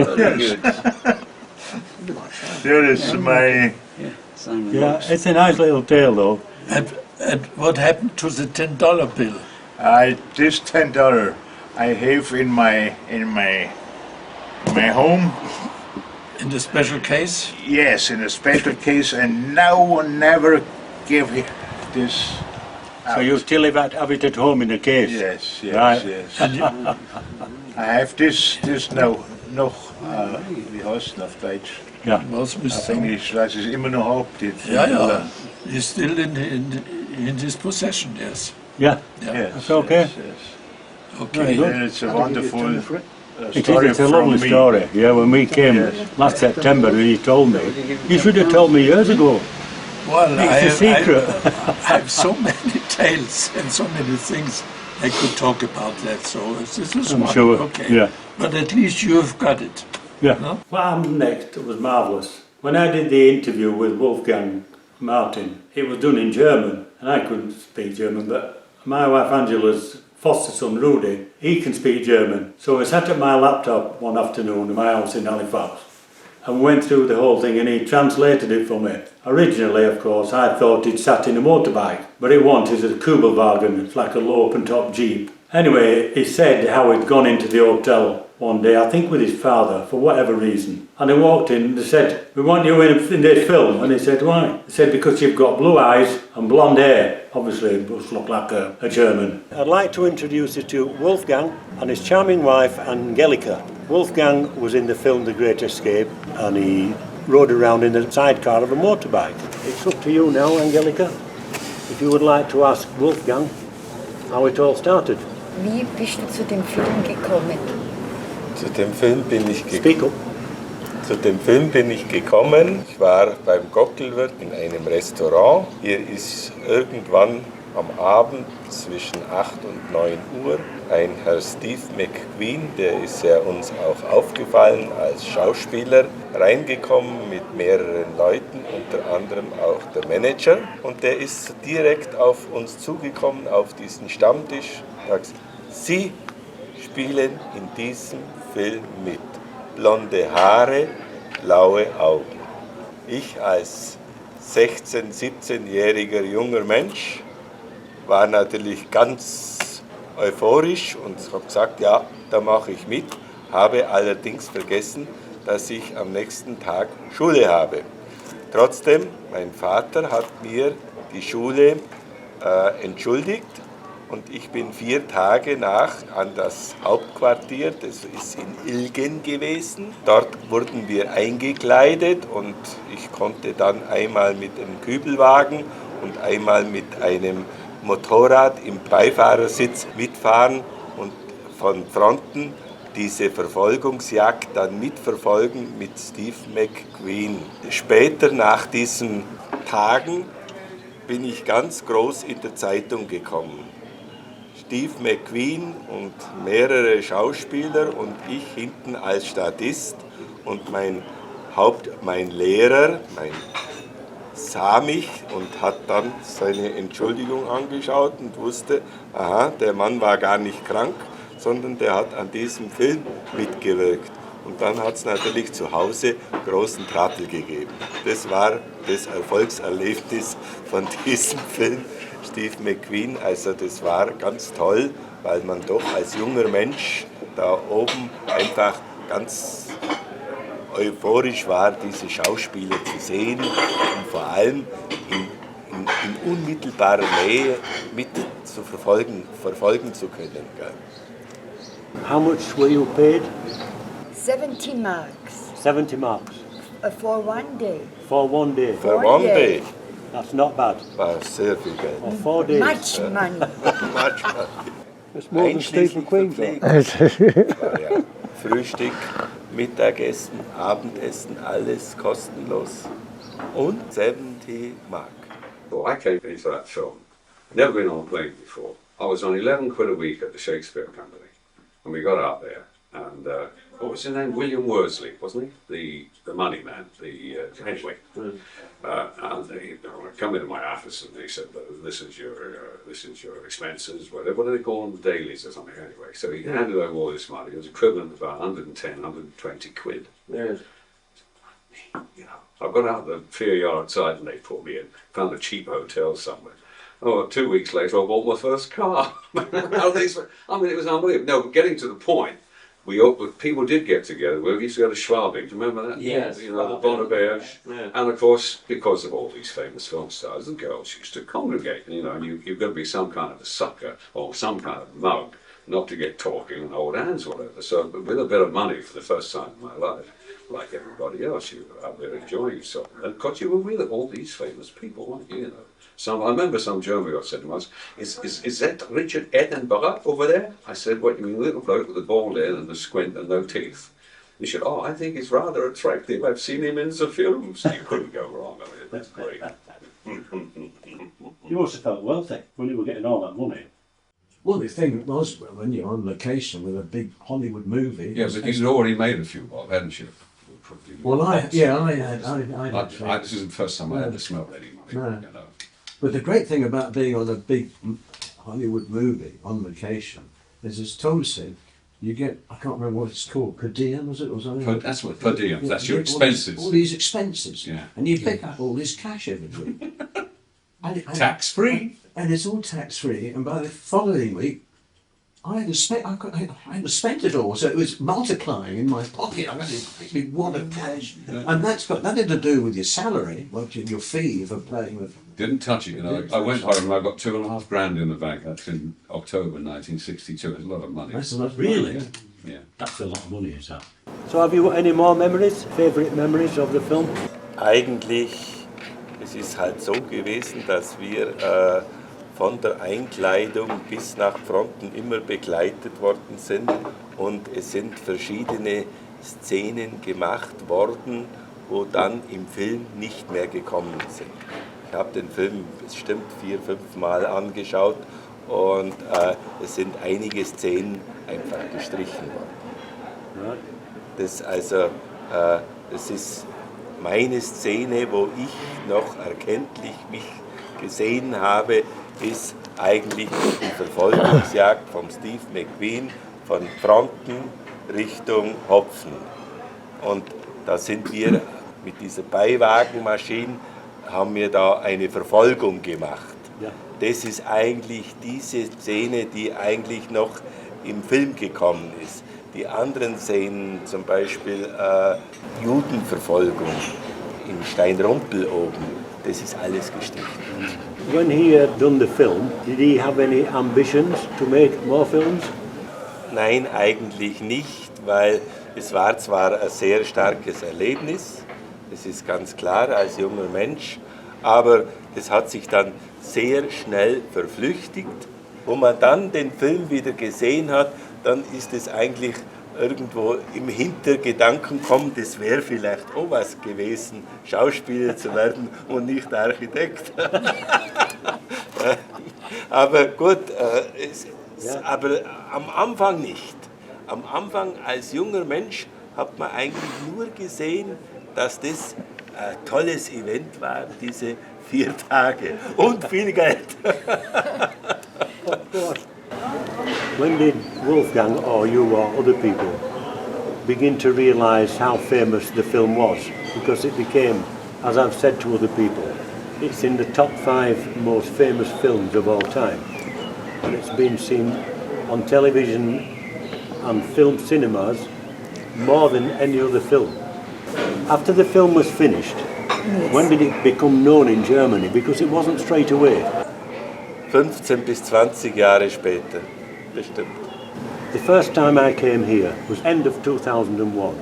There is my. Yeah, it's a nice little tale though. And what happened to the $10 bill? This $10 I have in my home. In the special case? Yes, in a special case, and no one never give this. So you still have it at home in the case? Yes, Right. yes. I have this noch, wie heißt es auf Deutsch? Ja. Was Auf Englisch weiß ich immer noch auf. Yeah. He's still in his possession, yes. Yeah, Yes, that's okay. Yes. Okay. And it's a wonderful It story is, it's a from lovely me. story. Yeah, when we came last September and he told me, you should have told me years ago. Well, It's a secret. I have so many tales and so many things I could talk about that. So this is I'm one. sure, Okay. yeah. But at least you've got it. Yeah. No? What happened next was marvellous. When I did the interview with Wolfgang Martin, it was done in German, and I couldn't speak German, but my wife Angela's foster son Rudy, he can speak German. So I sat at my laptop one afternoon in my house in Halifax and went through the whole thing, and he translated it for me. Originally, of course, I thought he'd sat in a motorbike, but it wasn't. It's a Kugelwagen. It's like a low open-top Jeep. Anyway, he said how he'd gone into the hotel one day, I think with his father, for whatever reason. And he walked in and they said, we want you in this film. And he said, why? They said, because you've got blue eyes and blonde hair. Obviously, it must look like a German. I'd like to introduce you to Wolfgang and his charming wife, Angelika. Wolfgang was in the film The Great Escape, and he rode around in the sidecar of a motorbike. It's up to you now, Angelika, if you would like to ask Wolfgang how it all started. Wie bist du zu dem Film gekommen? Zu dem Film bin ich gekommen. Ich war beim Gockelwirt in einem Restaurant. Hier ist irgendwann am Abend zwischen 8 und 9 Uhr ein Herr Steve McQueen, der ist ja uns auch aufgefallen als Schauspieler, reingekommen mit mehreren Leuten, unter anderem auch der Manager. Und der ist direkt auf uns zugekommen, auf diesen Stammtisch. Sagt, Sie spielen in diesem Film mit. Blonde Haare, blaue Augen. Ich als 16-, 17-jähriger junger Mensch war natürlich ganz euphorisch und habe gesagt, ja, da mache ich mit. Habe allerdings vergessen, dass ich am nächsten Tag Schule habe. Trotzdem, mein Vater hat mir die Schule entschuldigt. Und ich bin 4 Tage nach an das Hauptquartier, das ist in Ilgen gewesen. Dort wurden wir eingekleidet und ich konnte dann einmal mit einem Kübelwagen und einmal mit einem Motorrad im Beifahrersitz mitfahren und von Fronten diese Verfolgungsjagd dann mitverfolgen mit Steve McQueen. Später nach diesen Tagen bin ich ganz groß in der Zeitung gekommen. Steve McQueen und mehrere Schauspieler und ich hinten als Statist und mein mein Lehrer, sah mich und hat dann seine Entschuldigung angeschaut und wusste, aha, der Mann war gar nicht krank, sondern der hat an diesem Film mitgewirkt. Und dann hat es natürlich zu Hause großen Trottel gegeben. Das war das Erfolgserlebnis von diesem Film, Steve McQueen. Also das war ganz toll, weil man doch als junger Mensch da oben einfach ganz euphorisch war, diese Schauspieler zu sehen und vor allem in unmittelbarer Nähe mit zu verfolgen zu können. How much were you paid? 70 marks 70 marks. For one day. For one day. For one day. That's not bad. War sehr viel Geld. For 4 days. Much money. Much money. That's more than Steve McQueen got. Ja. Frühstück, Mittagessen, Abendessen, alles kostenlos. Und 70 Mark. Well, I came into that film, never been on a plane before. I was on 11 quid a week at the Shakespeare Company. And we got out there, and what was his name? William Worsley, wasn't he? The money man. Anyway, and they come into my office and they said, "This is your expenses. What do they call them? Dailies or something." Anyway, so he handed over all this money. It was equivalent to about 110, 120 quid. Yes. You know, I got out of the fear yard outside and they put me in. Found a cheap hotel somewhere. Oh, 2 weeks later, I bought my first car. I mean, it was unbelievable. No, but getting to the point, people did get together. We used to go to Schwabing. Do you remember that? Yes. You know, the Bonneberge. Yeah. And of course, because of all these famous film stars, the girls used to congregate. You know, and you've got to be some kind of a sucker or some kind of mug not to get talking and hold hands or whatever. So, with a bit of money for the first time in my life, like everybody else, you were out there enjoying yourself. And of course, you were with all these famous people, weren't you? You know. I remember some German guy said to us, is that Richard Attenborough over there? I said, what, you mean, little bloke with a bald head and a squint and no teeth? He said, oh, I think he's rather attractive. I've seen him in the films. You couldn't go wrong. I mean, that's great. You must have felt wealthy when you were getting all that money. Well, the thing was, when you're on location with a big Hollywood movie... Yeah, but you'd already made a few, Bob, hadn't you? Well, I had. This isn't the first time I ever smelled any money. No. You know. But the great thing about being on a big Hollywood movie on location is, as Tom said, you get, I can't remember what it's called, per diem, was it? Or something? That's what per diem, that's your expenses. All these expenses. Yeah. And you pick up all this cash every week. Tax-free. And it's all tax-free. And by the following week, I had spent it all, so it was multiplying in my pocket. I had a wad of cash, and that's got nothing to do with your salary, your fee for playing with. Didn't touch it, you know. I went home and I got $2.5 grand in the bank. That's in October 1962. It's a lot of money. That's a lot of Really? money. Yeah. That's a lot of money, is that? So have you got any more memories, favourite memories of the film? Eigentlich, es ist halt so gewesen, dass wir von der Einkleidung bis nach Fronten immer begleitet worden sind und es sind verschiedene Szenen gemacht worden, wo dann im Film nicht mehr gekommen sind. Ich habe den Film bestimmt 4-5 Mal angeschaut und es sind einige Szenen einfach gestrichen worden. Das ist meine Szene, wo ich noch erkenntlich mich gesehen habe, ist eigentlich die Verfolgungsjagd von Steve McQueen von Fronten Richtung Hopfen. Und da sind wir mit dieser Beiwagenmaschine, haben wir da eine Verfolgung gemacht. Ja. Das ist eigentlich diese Szene, die eigentlich noch im Film gekommen ist. Die anderen Szenen, zum Beispiel Judenverfolgung in Steinrumpel oben, das ist alles gestrichen. When he had done the film, did he have any ambitions to make more films? Nein, eigentlich nicht, weil es war zwar ein sehr starkes Erlebnis, das ist ganz klar als junger Mensch, aber es hat sich dann sehr schnell verflüchtigt. Wo man dann den Film wieder gesehen hat, dann ist es eigentlich irgendwo im Hintergedanken kommen, das wäre vielleicht auch was gewesen, Schauspieler zu werden und nicht Architekt. Aber gut, aber am Anfang nicht. Am Anfang als junger Mensch hat man eigentlich nur gesehen, dass das ein tolles Event war, diese 4 Tage. Und viel Geld. When did Wolfgang or you or other people begin to realise how famous the film was? Because it became, as I've said to other people, it's in the top 5 most famous films of all time. And it's been seen on television and film cinemas more than any other film. After the film was finished, when did it become known in Germany? Because it wasn't straight away. 15 bis 20 Jahre später, bestimmt. The first time I came here was end of 2001.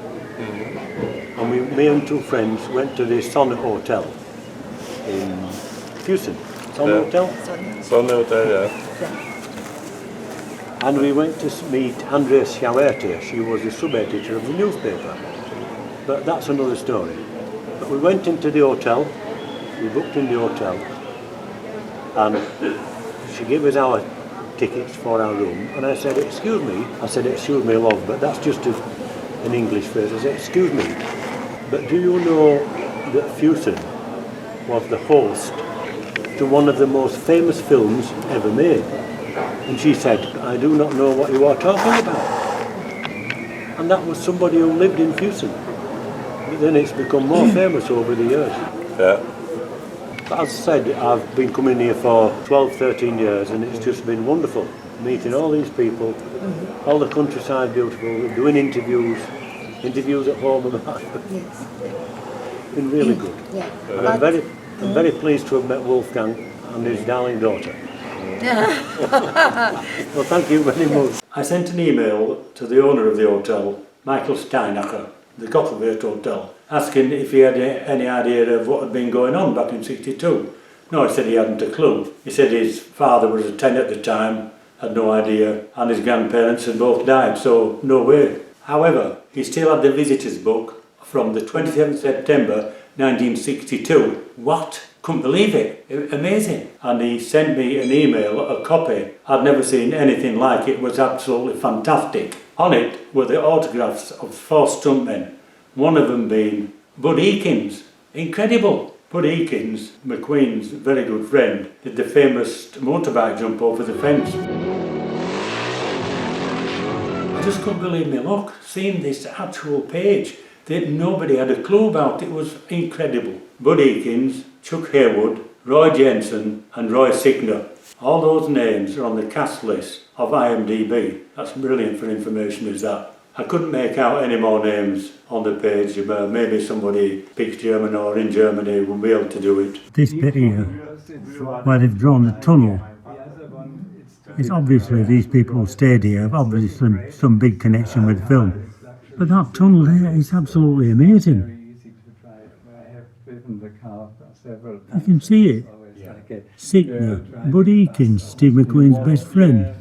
And me and 2 friends went to the Sonne Hotel in Fusen. Sonne Hotel? Sonne Hotel, yeah. And we went to meet Andreas Schauerte. She was the sub-editor of the newspaper. But that's another story. But we went into the hotel, we booked in the hotel, and she gave us our tickets for our room, and I said, excuse me. I said, excuse me, love, but that's just an English phrase. I said, excuse me, but do you know that Fusen was the host to one of the most famous films ever made? And she said, I do not know what you are talking about. And that was somebody who lived in Fusen. But then it's become more famous over the years. Yeah. But as I said, I've been coming here for 12, 13 years, and it's just been wonderful meeting all these people, all the countryside beautiful, doing interviews at home and that. Yes. It's been really good. Yeah. And I'm very pleased to have met Wolfgang and his darling daughter. Well, thank you very much. I sent an email to the owner of the hotel, Mikell Steinacher, the Gottelwert Hotel, asking if he had any idea of what had been going on back in '62. No, he said he hadn't a clue. He said his father was a 10 at the time, had no idea, and his grandparents had both died, so no way. However, he still had the visitors book from the 27th September 1962. What? Couldn't believe it. Amazing. And he sent me an email, a copy. I'd never seen anything like it. It was absolutely fantastic. On it were the autographs of 4 stuntmen, one of them being Bud Eakins. Incredible. Bud Eakins, McQueen's very good friend, did the famous motorbike jump over the fence. I just couldn't believe my luck, seeing this actual page that nobody had a clue about. It was incredible. Bud Eakins, Chuck Haywood, Roy Jensen and Roy Signer. All those names are on the cast list of IMDb. That's brilliant for information, is that. I couldn't make out any more names on the page. Maybe somebody speaks German or in Germany will be able to do it. This bit here, where they've drawn the tunnel, it's obviously these people who stayed here have obviously some big connection with film. But that tunnel there is absolutely amazing. You can see it. Signer, Bud Eakins, Steve McQueen's best friend.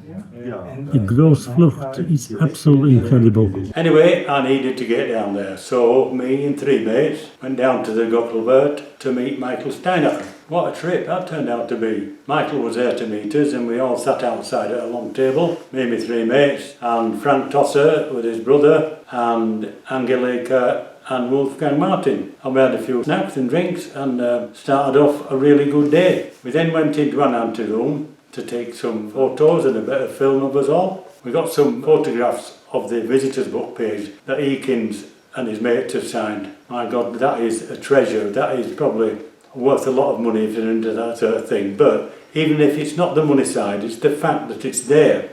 The gross flucht is absolutely incredible. Anyway, I needed to get down there, so me and 3 mates went down to the Gottelwert to meet Mikell Steinacher. What a trip that turned out to be. Mikell was there to meet us, and we all sat outside at a long table, me and my 3 mates, and Frank Tosser with his brother, and Angelika and Wolfgang Martin. And we had a few snacks and drinks and started off a really good day. We then went into an anteroom to take some photos and a bit of film of us all. We got some photographs of the visitors book page that Eakins and his mates have signed. My God, that is a treasure. That is probably worth a lot of money if you're into that sort of thing. But even if it's not the money side, it's the fact that it's there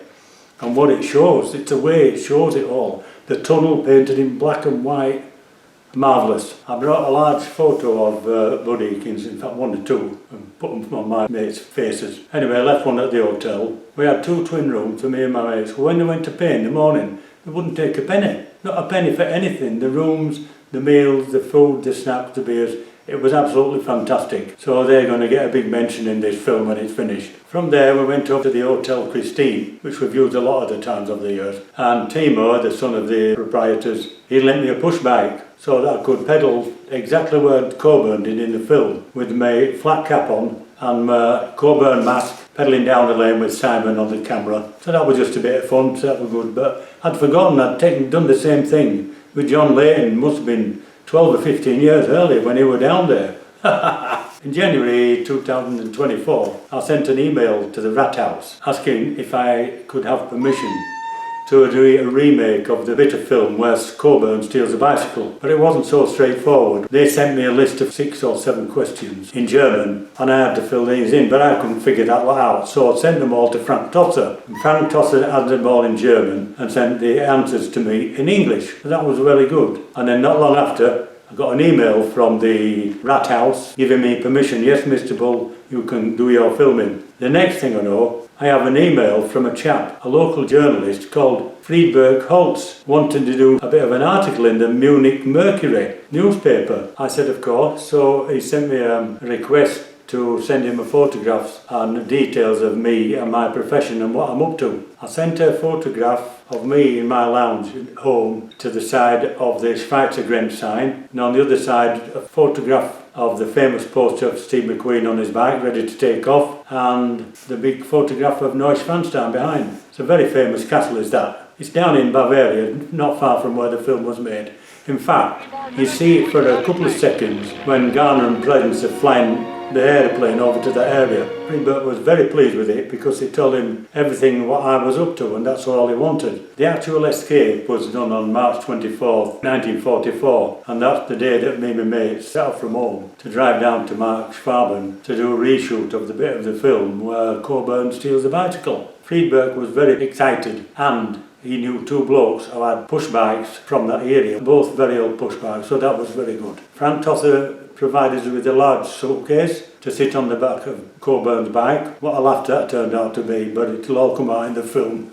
and what it shows. It's the way it shows it all. The tunnel painted in black and white. Marvellous. I brought a large photo of Bud Eakins, in fact 1 or 2, and put them on my mates' faces. Anyway, I left one at the hotel. We had 2 twin rooms for me and my mates. When they went to pay in the morning, they wouldn't take a penny. Not a penny for anything. The rooms, the meals, the food, the snacks, the beers. It was absolutely fantastic. So they're going to get a big mention in this film when it's finished. From there we went up to the Hotel Christine, which we've used a lot of the times over the years. And Timo, the son of the proprietors, he lent me a push bike so that I could pedal exactly where Coburn did in the film, with my flat cap on and my Coburn mask, pedalling down the lane with Simon on the camera. So that was just a bit of fun, so that was good. But I'd forgotten I'd done the same thing with John Leyton, must have been 12 or 15 years earlier when he were down there. In January 2024, I sent an email to the Rat House asking if I could have permission to do a remake of the bit of film where Coburn steals a bicycle. But it wasn't so straightforward. They sent me a list of 6 or 7 questions in German and I had to fill these in, but I couldn't figure that out. So I sent them all to Frank Tosser. And Frank Tosser had them all in German and sent the answers to me in English. And that was really good. And then not long after, I got an email from the Rat House giving me permission. Yes, Mr. Bull, you can do your filming. The next thing I know, I have an email from a chap, a local journalist called Friedberg Holtz, wanting to do a bit of an article in the Munich Mercury newspaper. I said, of course. So he sent me a request to send him photographs and details of me and my profession and what I'm up to. I sent a photograph of me in my lounge at home to the side of the Schweizergrenz sign, and on the other side a photograph of the famous poster of Steve McQueen on his bike ready to take off, and the big photograph of Neuschwanstein behind. It's a very famous castle, is that. It's down in Bavaria, not far from where the film was made. In fact, you see it for a couple of seconds when Garner and Pleasance are flying the aeroplane over to that area. Friedberg was very pleased with it because it told him everything what I was up to, and that's all he wanted. The actual escape was done on March 24th, 1944, and that's the day that me and my mates set off from home to drive down to Markschwaben to do a reshoot of the bit of the film where Coburn steals the bicycle. Friedberg was very excited, and he knew 2 blokes who had push bikes from that area, both very old push bikes, so that was very good. Frank Tosser provided us with a large suitcase to sit on the back of Coburn's bike. What a laugh that turned out to be, but it'll all come out in the film.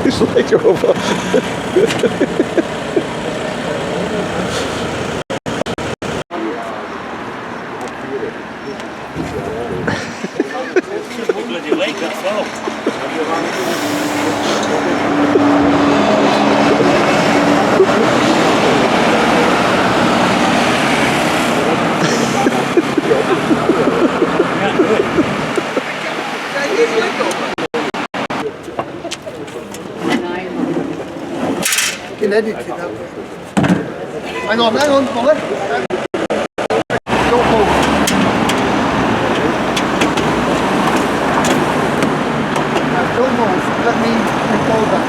His leg over. Bloody leg, that's all. Can edit it up. Hang on, Molly. Don't move. Don't move. Let me record that.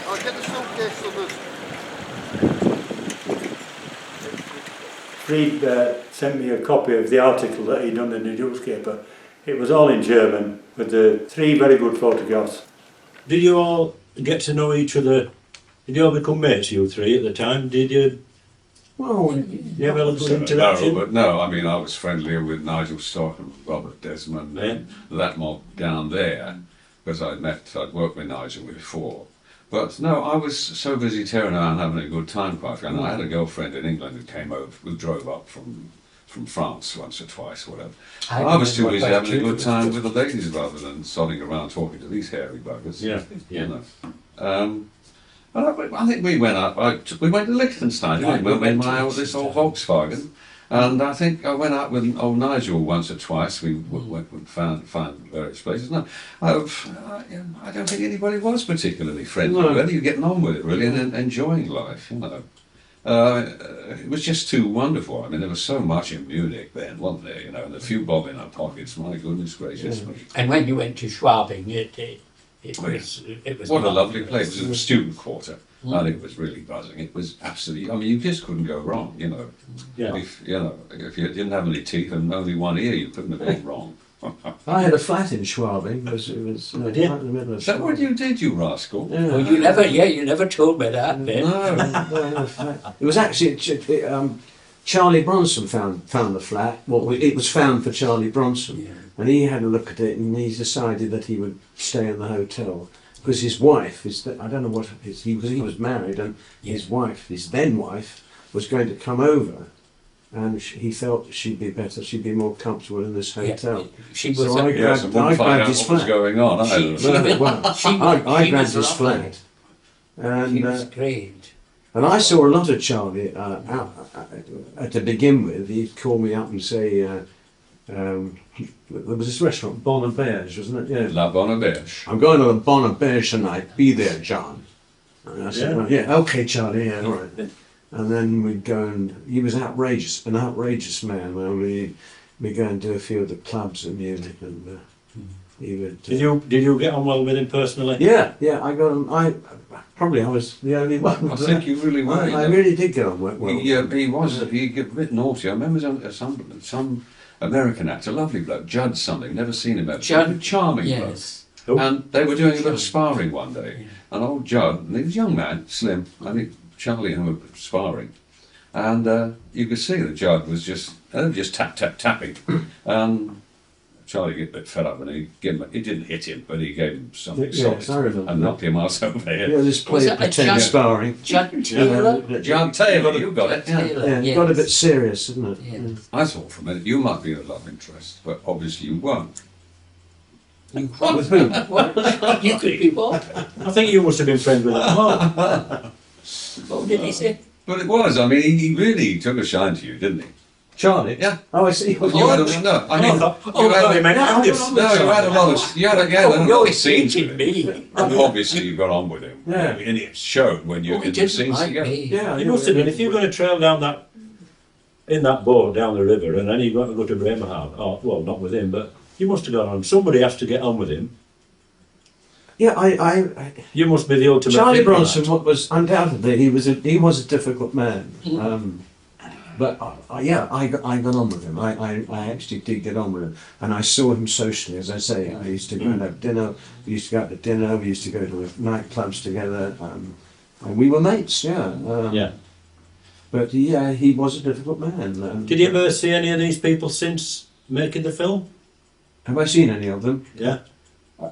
I'll get the suitcase for this. Fried sent me a copy of the article that he'd done in the newspaper. It was all in German with the 3 very good photographs. Did you all get to know each other? Did you all become mates, you 3, at the time? Did you? Well, you have a good interaction? No, I mean, I was friendlier with Nigel Stock and Robert Desmond and that mob down there, because I'd worked with Nigel before. But no, I was so busy tearing around having a good time, quite frankly. I had a girlfriend in England who came over, who drove up from France once or twice, whatever. I was too busy having a good time with the ladies rather than sodding around talking to these hairy buggers. Yeah. You know. I think we went up. We went to Liechtenstein. We went in this old Volkswagen, And I think I went out with old Nigel once or twice. We went and found various places. No, I don't think anybody was particularly friendly. No. Really, you're getting on with it, really, and enjoying life, you know. It was just too wonderful. I mean, there was so much in Munich then, wasn't there? You know, and a few bob in our pockets. My goodness gracious! Yeah. And when you went to Schwabing, it was What a lovely. lovely place! It was a student quarter, and it was really buzzing. It was absolutely. I mean, you just couldn't go wrong. You know, Yeah. if you didn't have any teeth and only one ear, you couldn't have gone wrong. I had a flat in Schwabing. It was right in the middle of Is that what you did, you rascal? Yeah. Well, you never told me that bit. No, it was actually Charlie Bronson found the flat. Well, it was found for Charlie Bronson, and he had a look at it, and he decided that he would stay in the hotel because his wife I don't know what he was married, and his wife, his then wife, was going to come over. And he felt she'd be more comfortable in this hotel. She was. So I grabbed his flat. Going on. I grabbed his flat, and She was great. and I saw a lot of Charlie to begin with. He'd call me up and say, there was this restaurant, Bon Auberge, wasn't it? Yeah. La Bon Auberge. I'm going to the Bon Auberge tonight. Be there, John. And I said, Yeah. yeah, okay, Charlie, yeah, all right. And then we'd go and he was an outrageous man. Well, we go and do a few of the clubs in Munich, and he would. Did you get on well with him personally? Yeah, I got him. I was the only one. I think you really were. I really did get on well. He was a bit naughty. I remember some American actor, lovely bloke, Judd something, never seen him ever. Judd, charming yes. bloke. And they were doing a bit of sparring one day, and old Judd, and he was a young man, slim, and Charlie and him were sparring, and you could see that Judd was just tapping, and Charlie got a bit fed up, and he didn't hit him, but he gave him something solid I remember and that. knocked him ass over the head. Yeah, this play of pretend sparring. Judd Taylor? Judd Taylor, you got it. Yeah, got a bit serious, didn't it? Yeah. I thought for a minute you might be a love interest, but obviously you weren't. With who? You could be what? I think you must have been friends with him. What did he say? But it was. I mean, he really took a shine to you, didn't he? Charlie? Yeah. Oh, I see. You had a lot of scenes with him. And obviously you got on with him. Yeah. And it showed when you in the scenes together. Yeah, You must have been. If you're going to trail down in that boat down the river, and then you've got to go to Bremerhaven. Oh, well, not with him, but you must have got on. Somebody has to get on with him. Yeah, You must be the ultimate. Charlie diplomat. Bronson was undoubtedly he was a difficult man, but I got on with him. I actually did get on with him, and I saw him socially. As I say, I used to go and have dinner. We used to go out to dinner. We used to go to nightclubs together, and we were mates. Yeah. But yeah, he was a difficult man. Did you ever see any of these people since making the film? Have I seen any of them? Yeah.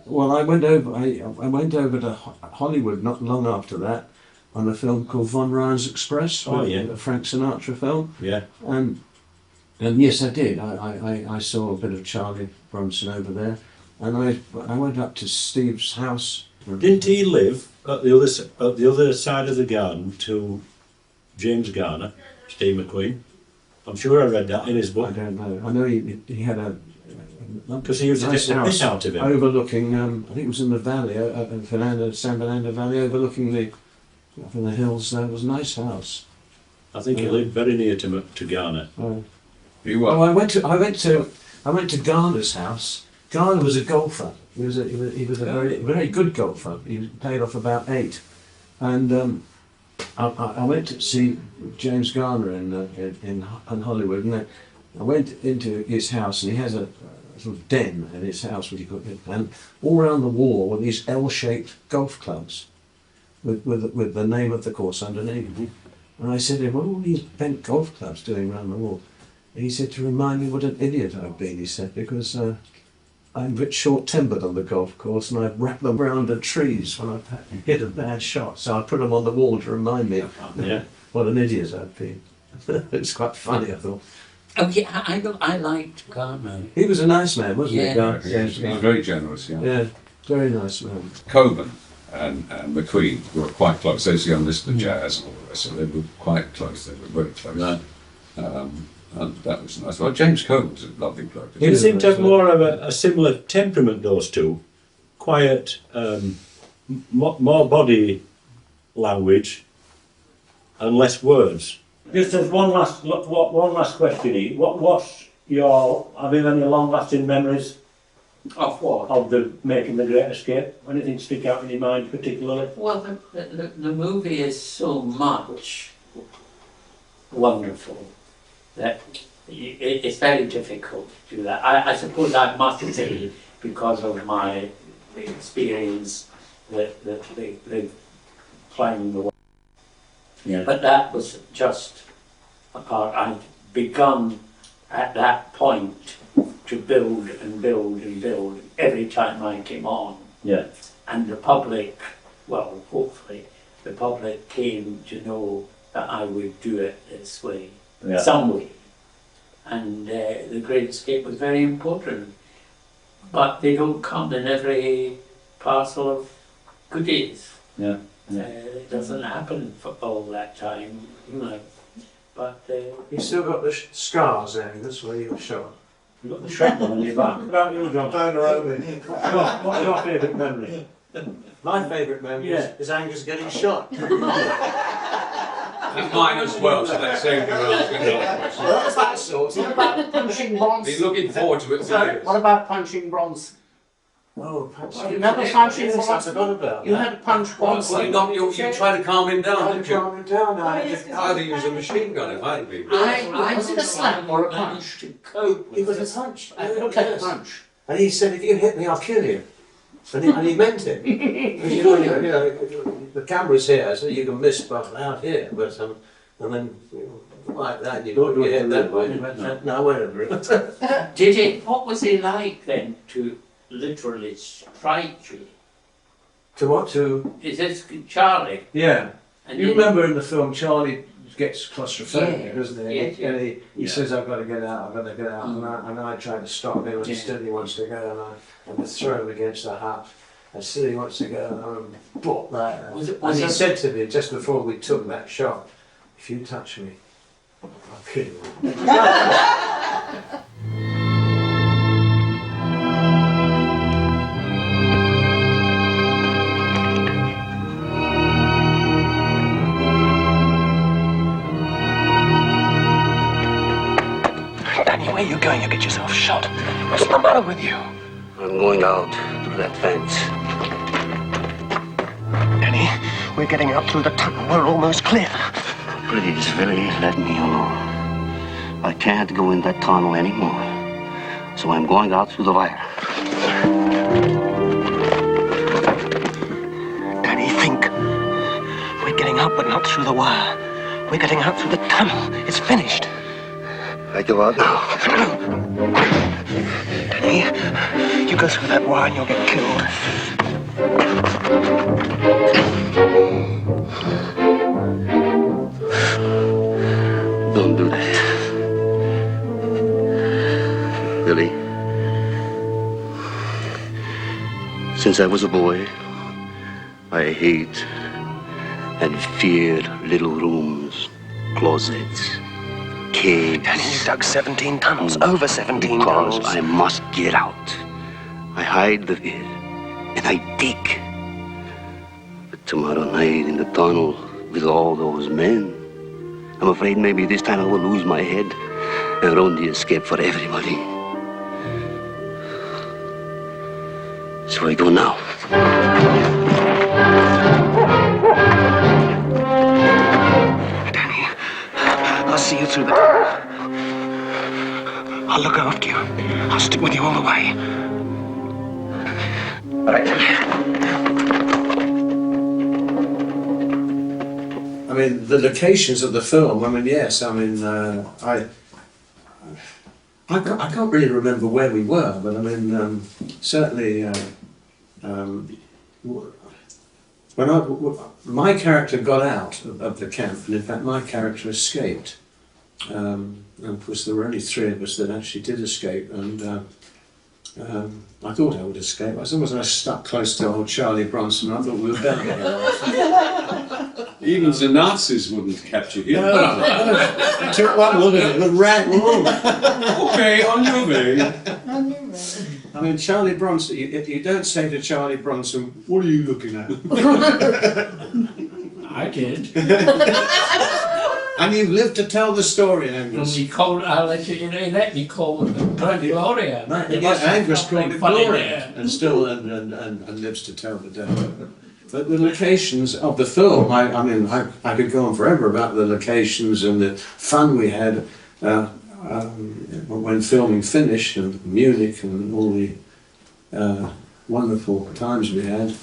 Well, I went over to Hollywood not long after that on a film called Von Ryan's Express, a Frank Sinatra film. Yeah. And yes, I did. I saw a bit of Charlie Bronson over there, and I went up to Steve's house. Didn't he live at the other side of the garden to James Garner, Steve McQueen? I'm sure I read that in his book. I don't know. I know he had a. Because he was nice a house piss out of him. overlooking. I think it was in the valley, San Fernando Valley, overlooking up in the hills. There was a nice house. I think he lived very near to Garner. I went to Garner's house. Garner was a golfer. He was a very good golfer. He played off about 8, and I went to see James Garner in Hollywood, and I went into his house, and he has a sort of den in his house, and all around the wall were these L-shaped golf clubs with the name of the course underneath. And I said to him, what are all these bent golf clubs doing around the wall? And he said, to remind me what an idiot I've been, he said, because I'm a bit short-tempered on the golf course, and I wrap them around the trees when I hit a bad shot, so I put them on the wall to remind me what an idiot I've been. It's quite funny, I thought. Oh yeah, I liked Garner. He was a nice man, wasn't he? Yeah, he was very generous, Yeah, very nice man. Coburn and McQueen were quite close. Those young listeners to jazz and all the rest, so they were quite close. They were very close. And that was nice. Well, James Cohn was a lovely bloke. You seem to have more of a similar temperament, those two. Quiet, more body language and less words. Just as one last question, Ian. What's your, have you any long-lasting memories of what? Of the making the Great Escape? Anything stick out in your mind particularly? Well, the movie is so much wonderful that it's very difficult to do that. I suppose I must say, because of my experience, that the climbing the wall. Yeah. But that was just a part. I'd begun at that point to build and build and build every time I came on. Yeah. And the public, well, hopefully, the public came to know that I would do it this way, Yeah. some way. And the Great Escape was very important. But they don't come in every parcel of goodies. Yeah. It doesn't happen for all that time, you know. But you still got the scars there, that's where you were shot. You've got the shrapnel on your back. What about you, John? What's your favourite memory? My favourite memory is Angus getting shot. It's mine as well, so that same thing I was going to ask. Well, that's that sort. What about punching bronze? Been looking forward to it for Sorry, years. what about punching bronze? Oh, punching. You never punching Yes, bronze? I forgot about You that. had to punch bronze. Well, you try to calm him down, didn't you? Calm him down. I'd have used a machine gun if I'd been. Was it a slap or a punch? It was a punch. I don't take a punch. And he said, if you hit me, I'll kill you. And he meant it. Because you know, the camera's here, so you can miss but out here. But and then like that, you don't do it that way. No, whatever. what was it like then to literally strike you? To what? To? Is this Charlie? Yeah. And You then- remember in the film, Charlie gets claustrophobic, Yeah. doesn't he? Yes, And he yeah. says, I've got to get out, I've got to get out. And I try to stop him, and still he wants to go, and I throw him against the hut. And still he wants to go, and I'm like that. And he said to me, just before we took that shot, if you touch me, I'll kill you. Danny, where are you going? You'll get yourself shot. What's the matter with you? I'm going out through that fence. Danny, we're getting out through the tunnel. We're almost clear. Please, Billy, let me alone. I can't go in that tunnel anymore. So I'm going out through the wire. Danny, think. We're getting out, but not through the wire. We're getting out through the tunnel. It's finished. I go out now. Danny, you go through that wire and you'll get killed. Don't do that. Billy, since I was a boy, I hate and feared little rooms, closets, caves. Danny, you dug 17 tunnels, over 17 tunnels. Because I must get out. I hide the fear, and I dig. But tomorrow night in the tunnel with all those men, I'm afraid maybe this time I will lose my head and ruin the escape for everybody. So I go now. Danny, I'll see you through the tunnel. I'll look after you. I'll stick with you all the way. All right. I mean, the locations of the film, I mean, yes, I mean, I can't really remember where we were, but I mean, certainly, when my character got out of the camp, and in fact my character escaped, and of course there were only 3 of us that actually did escape, and I thought I would escape. I wasn't stuck close to old Charlie Bronson. I thought we were better. Even the Nazis wouldn't capture him. No, took one look at it and ran. Okay, on your way. I mean, Charlie Bronson, you don't say to Charlie Bronson, what are you looking at? I did. And you've lived to tell the story, Angus. He called, I'll let you know that, he called it Gloria. Angus called it Gloria, there. and still and lives to tell the tale. But the locations of the film, I mean, I could go on forever about the locations and the fun we had when filming finished, and Munich and all the wonderful times we had.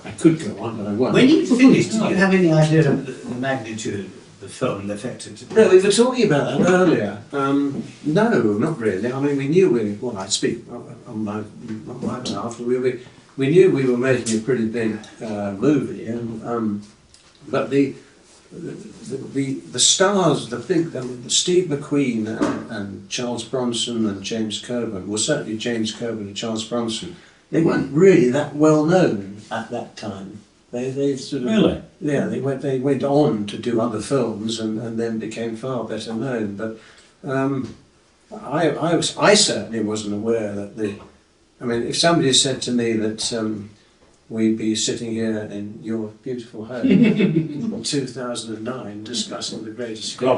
I could go on, but I won't. When you finished, did you have any idea of the magnitude of the film and the effect it did? No, we were talking about that earlier. No, not really. I mean, we knew I speak on my behalf. We knew we were making a pretty big movie, but the stars, Steve McQueen and Charles Bronson and James Coburn, well, certainly James Coburn and Charles Bronson, they weren't really that well known at that time. They sort of, really? Yeah, they went on to do other films and then became far better known. But I certainly wasn't aware that I mean, if somebody said to me that we'd be sitting here in your beautiful home in 2009 discussing the Great Escape, I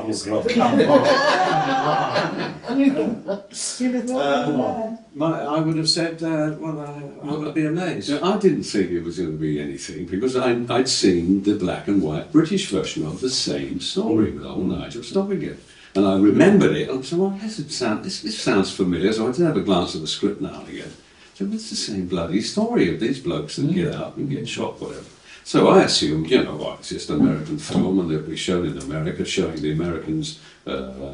would have said, well, I would be amazed. I didn't think it was going to be anything because I'd seen the black and white British version of the same story with old Nigel Stoppinger. And I remembered it. I said, well, this sounds familiar. So I did have a glance at the script now and again. So it's the same bloody story of these blokes that get out and get shot, whatever. So I assumed, it's just an American film and they'll be shown in America, showing the Americans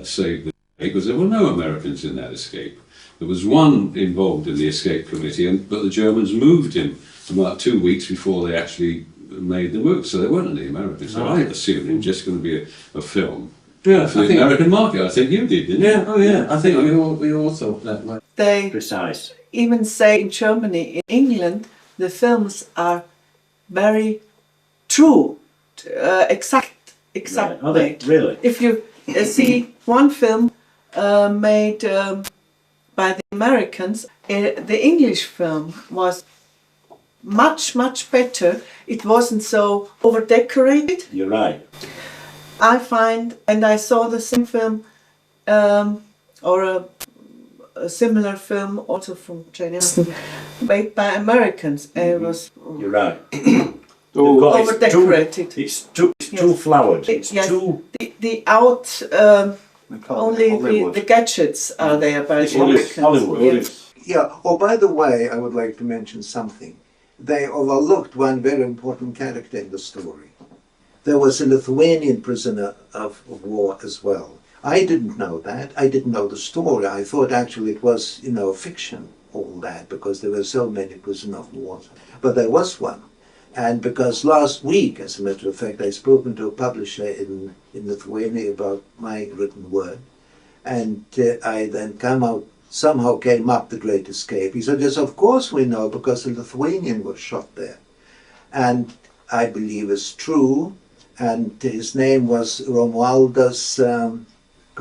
save the day, because there were no Americans in that escape. There was one involved in the escape committee, but the Germans moved him about 2 weeks before they actually made the move, so there weren't any Americans. So I assumed it was just going to be a film for the American market. I think you did, didn't you? Yeah, oh yeah, I think we all thought that way. They Precise. even say in Germany, in England, the films are very true, exact. Right. Are they? Really? If you see one film made by the Americans, the English film was much better. It wasn't so over-decorated. You're right. I find, and I saw the same film or a similar film also from Jane Austen made by Americans, and it was You're right. over-decorated. It's too flowered. It's too. The only the gadgets are there by the Americans. Hollywood. Yes. Yeah, by the way, I would like to mention something. They overlooked one very important character in the story. There was a Lithuanian prisoner of war as well. I didn't know that. I didn't know the story. I thought actually it was, fiction, all that, because there were so many prisoners of war. But there was one. And because last week, as a matter of fact, I'd spoken to a publisher in Lithuania about my written word. And I then somehow came up the Great Escape. He said, yes, of course we know, because a Lithuanian was shot there. And I believe it's true. And his name was Romualdas,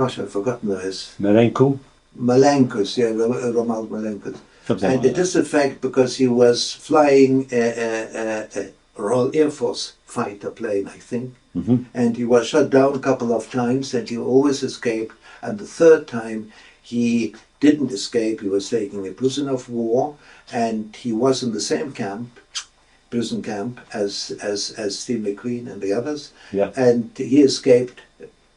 I've forgotten his. Malenkus, yeah, Romuald Malenkus. And it is a fact because he was flying a Royal Air Force fighter plane, I think. Mm-hmm. And he was shot down a couple of times and he always escaped. And the third time he didn't escape, he was taking a prisoner of war, and he was in the same prison camp as Steve McQueen and the others. Yeah. And he escaped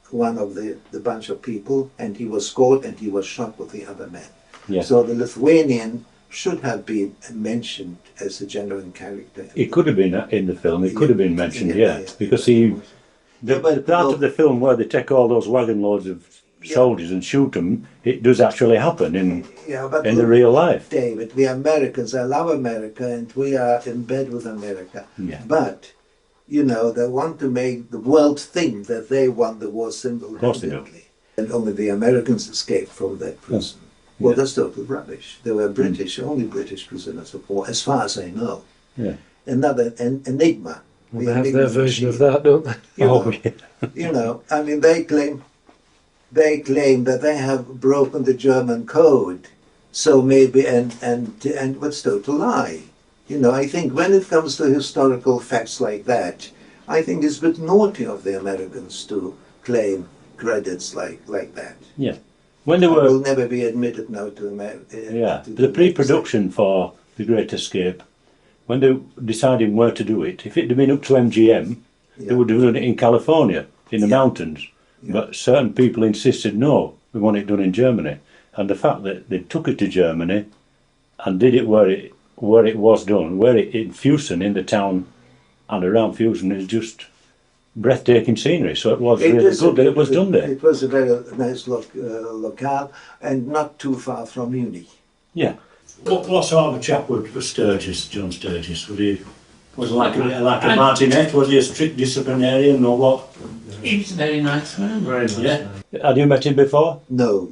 one of the bunch of people, and he was caught and he was shot with the other men. Yeah. So the Lithuanian should have been mentioned as a genuine character. It could have been in the film. It could have been mentioned, because the part of the film where they take all those wagon loads of soldiers and shoot them, it does actually happen in the real life. David, we Americans, I love America, and we are in bed with America. Yeah. But, they want to make the world think that they won the war single-handedly. And only the Americans escaped from that prison. Yeah. Well, that's total rubbish. They were British, only British prisoners of war, as far as I know. Yeah. Another enigma. Well, they have their version of that, don't they? You know, I mean, they claim that they have broken the German code. So maybe, and what's total lie. You know, I think when it comes to historical facts like that, I think it's a bit naughty of the Americans to claim credits like that. Yeah. When they were, will never be admitted now to America. The pre-production for The Great Escape, when they were deciding where to do it, if it had been up to MGM, they would have done it in California, in the mountains. But certain people insisted, no, we want it done in Germany. And the fact that they took it to Germany and did it where it was done, in Fusen, in the town and around Fusen, is just breathtaking scenery. So it was really good that it was done there. It was a very nice locale and not too far from Munich. Yeah. What sort of a chap was Sturgis, John Sturgis? Was he like a martinet? Was he a strict disciplinarian or what? He was a very nice man. Very nice. Yeah. Had you met him before? No.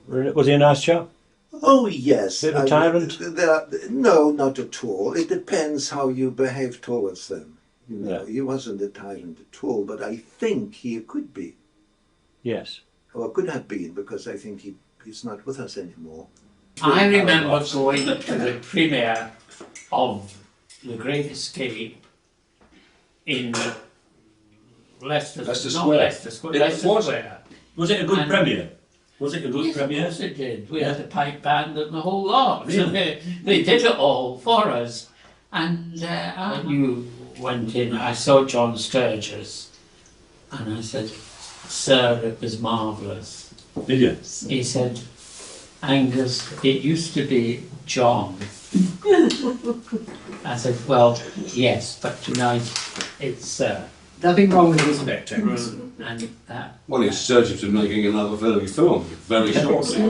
Was he a nice chap? Oh yes. Bit of a tyrant? No, not at all. It depends how you behave towards them. You know, he wasn't a tyrant at all, but I think he could be. Yes. Or could have been, because I think he's not with us anymore. I remember going to the premiere of The Great Escape in Leicester Square. Was it a good premiere? Was it a good premiere? Yes, it did. We had a pipe band and the whole lot. Really? They did it all for us. And you went in, I saw John Sturgis, and I said, "Sir, it was marvellous." Did you? He said, "Angus, it used to be John." I said, "Well, yes, but tonight it's Sir." Nothing wrong with his spectacles. And that. Well, he's searching to making another film very shortly.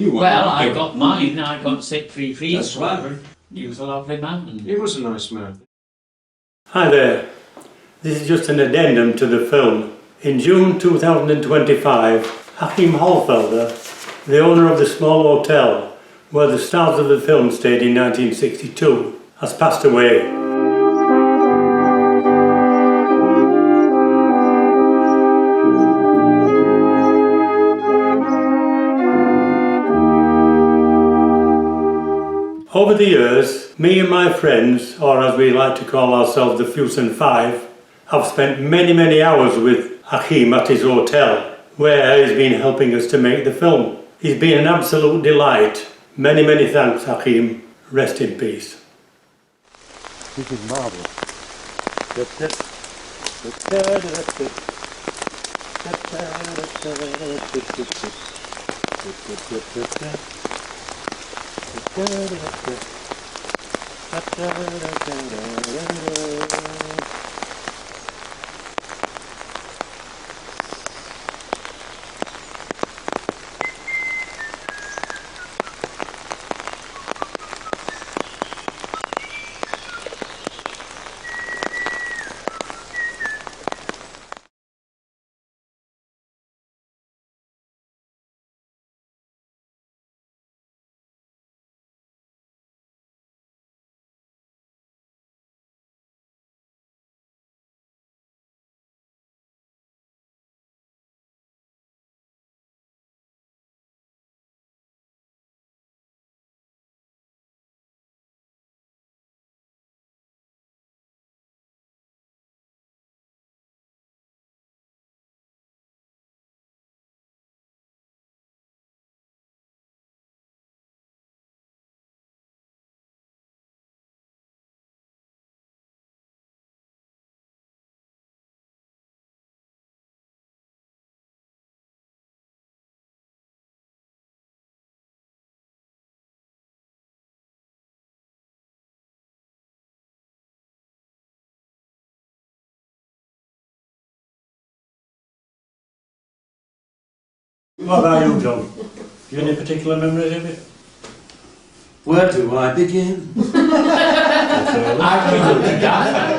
Well, I got mine. I got Siegfried Friedrich. That's right. He was a lovely man. He was a nice man. Hi there. This is just an addendum to the film. In June 2025, Achim Hollfelder, the owner of the small hotel where the stars of the film stayed in 1962, has passed away. Over the years, me and my friends, or as we like to call ourselves the Fusen Five, have spent many hours with Achim at his hotel, where he's been helping us to make the film. He's been an absolute delight. Many thanks, Achim. Rest in peace. This is marvelous. What about you, John? Do you have any particular memories of it? Where do I begin? I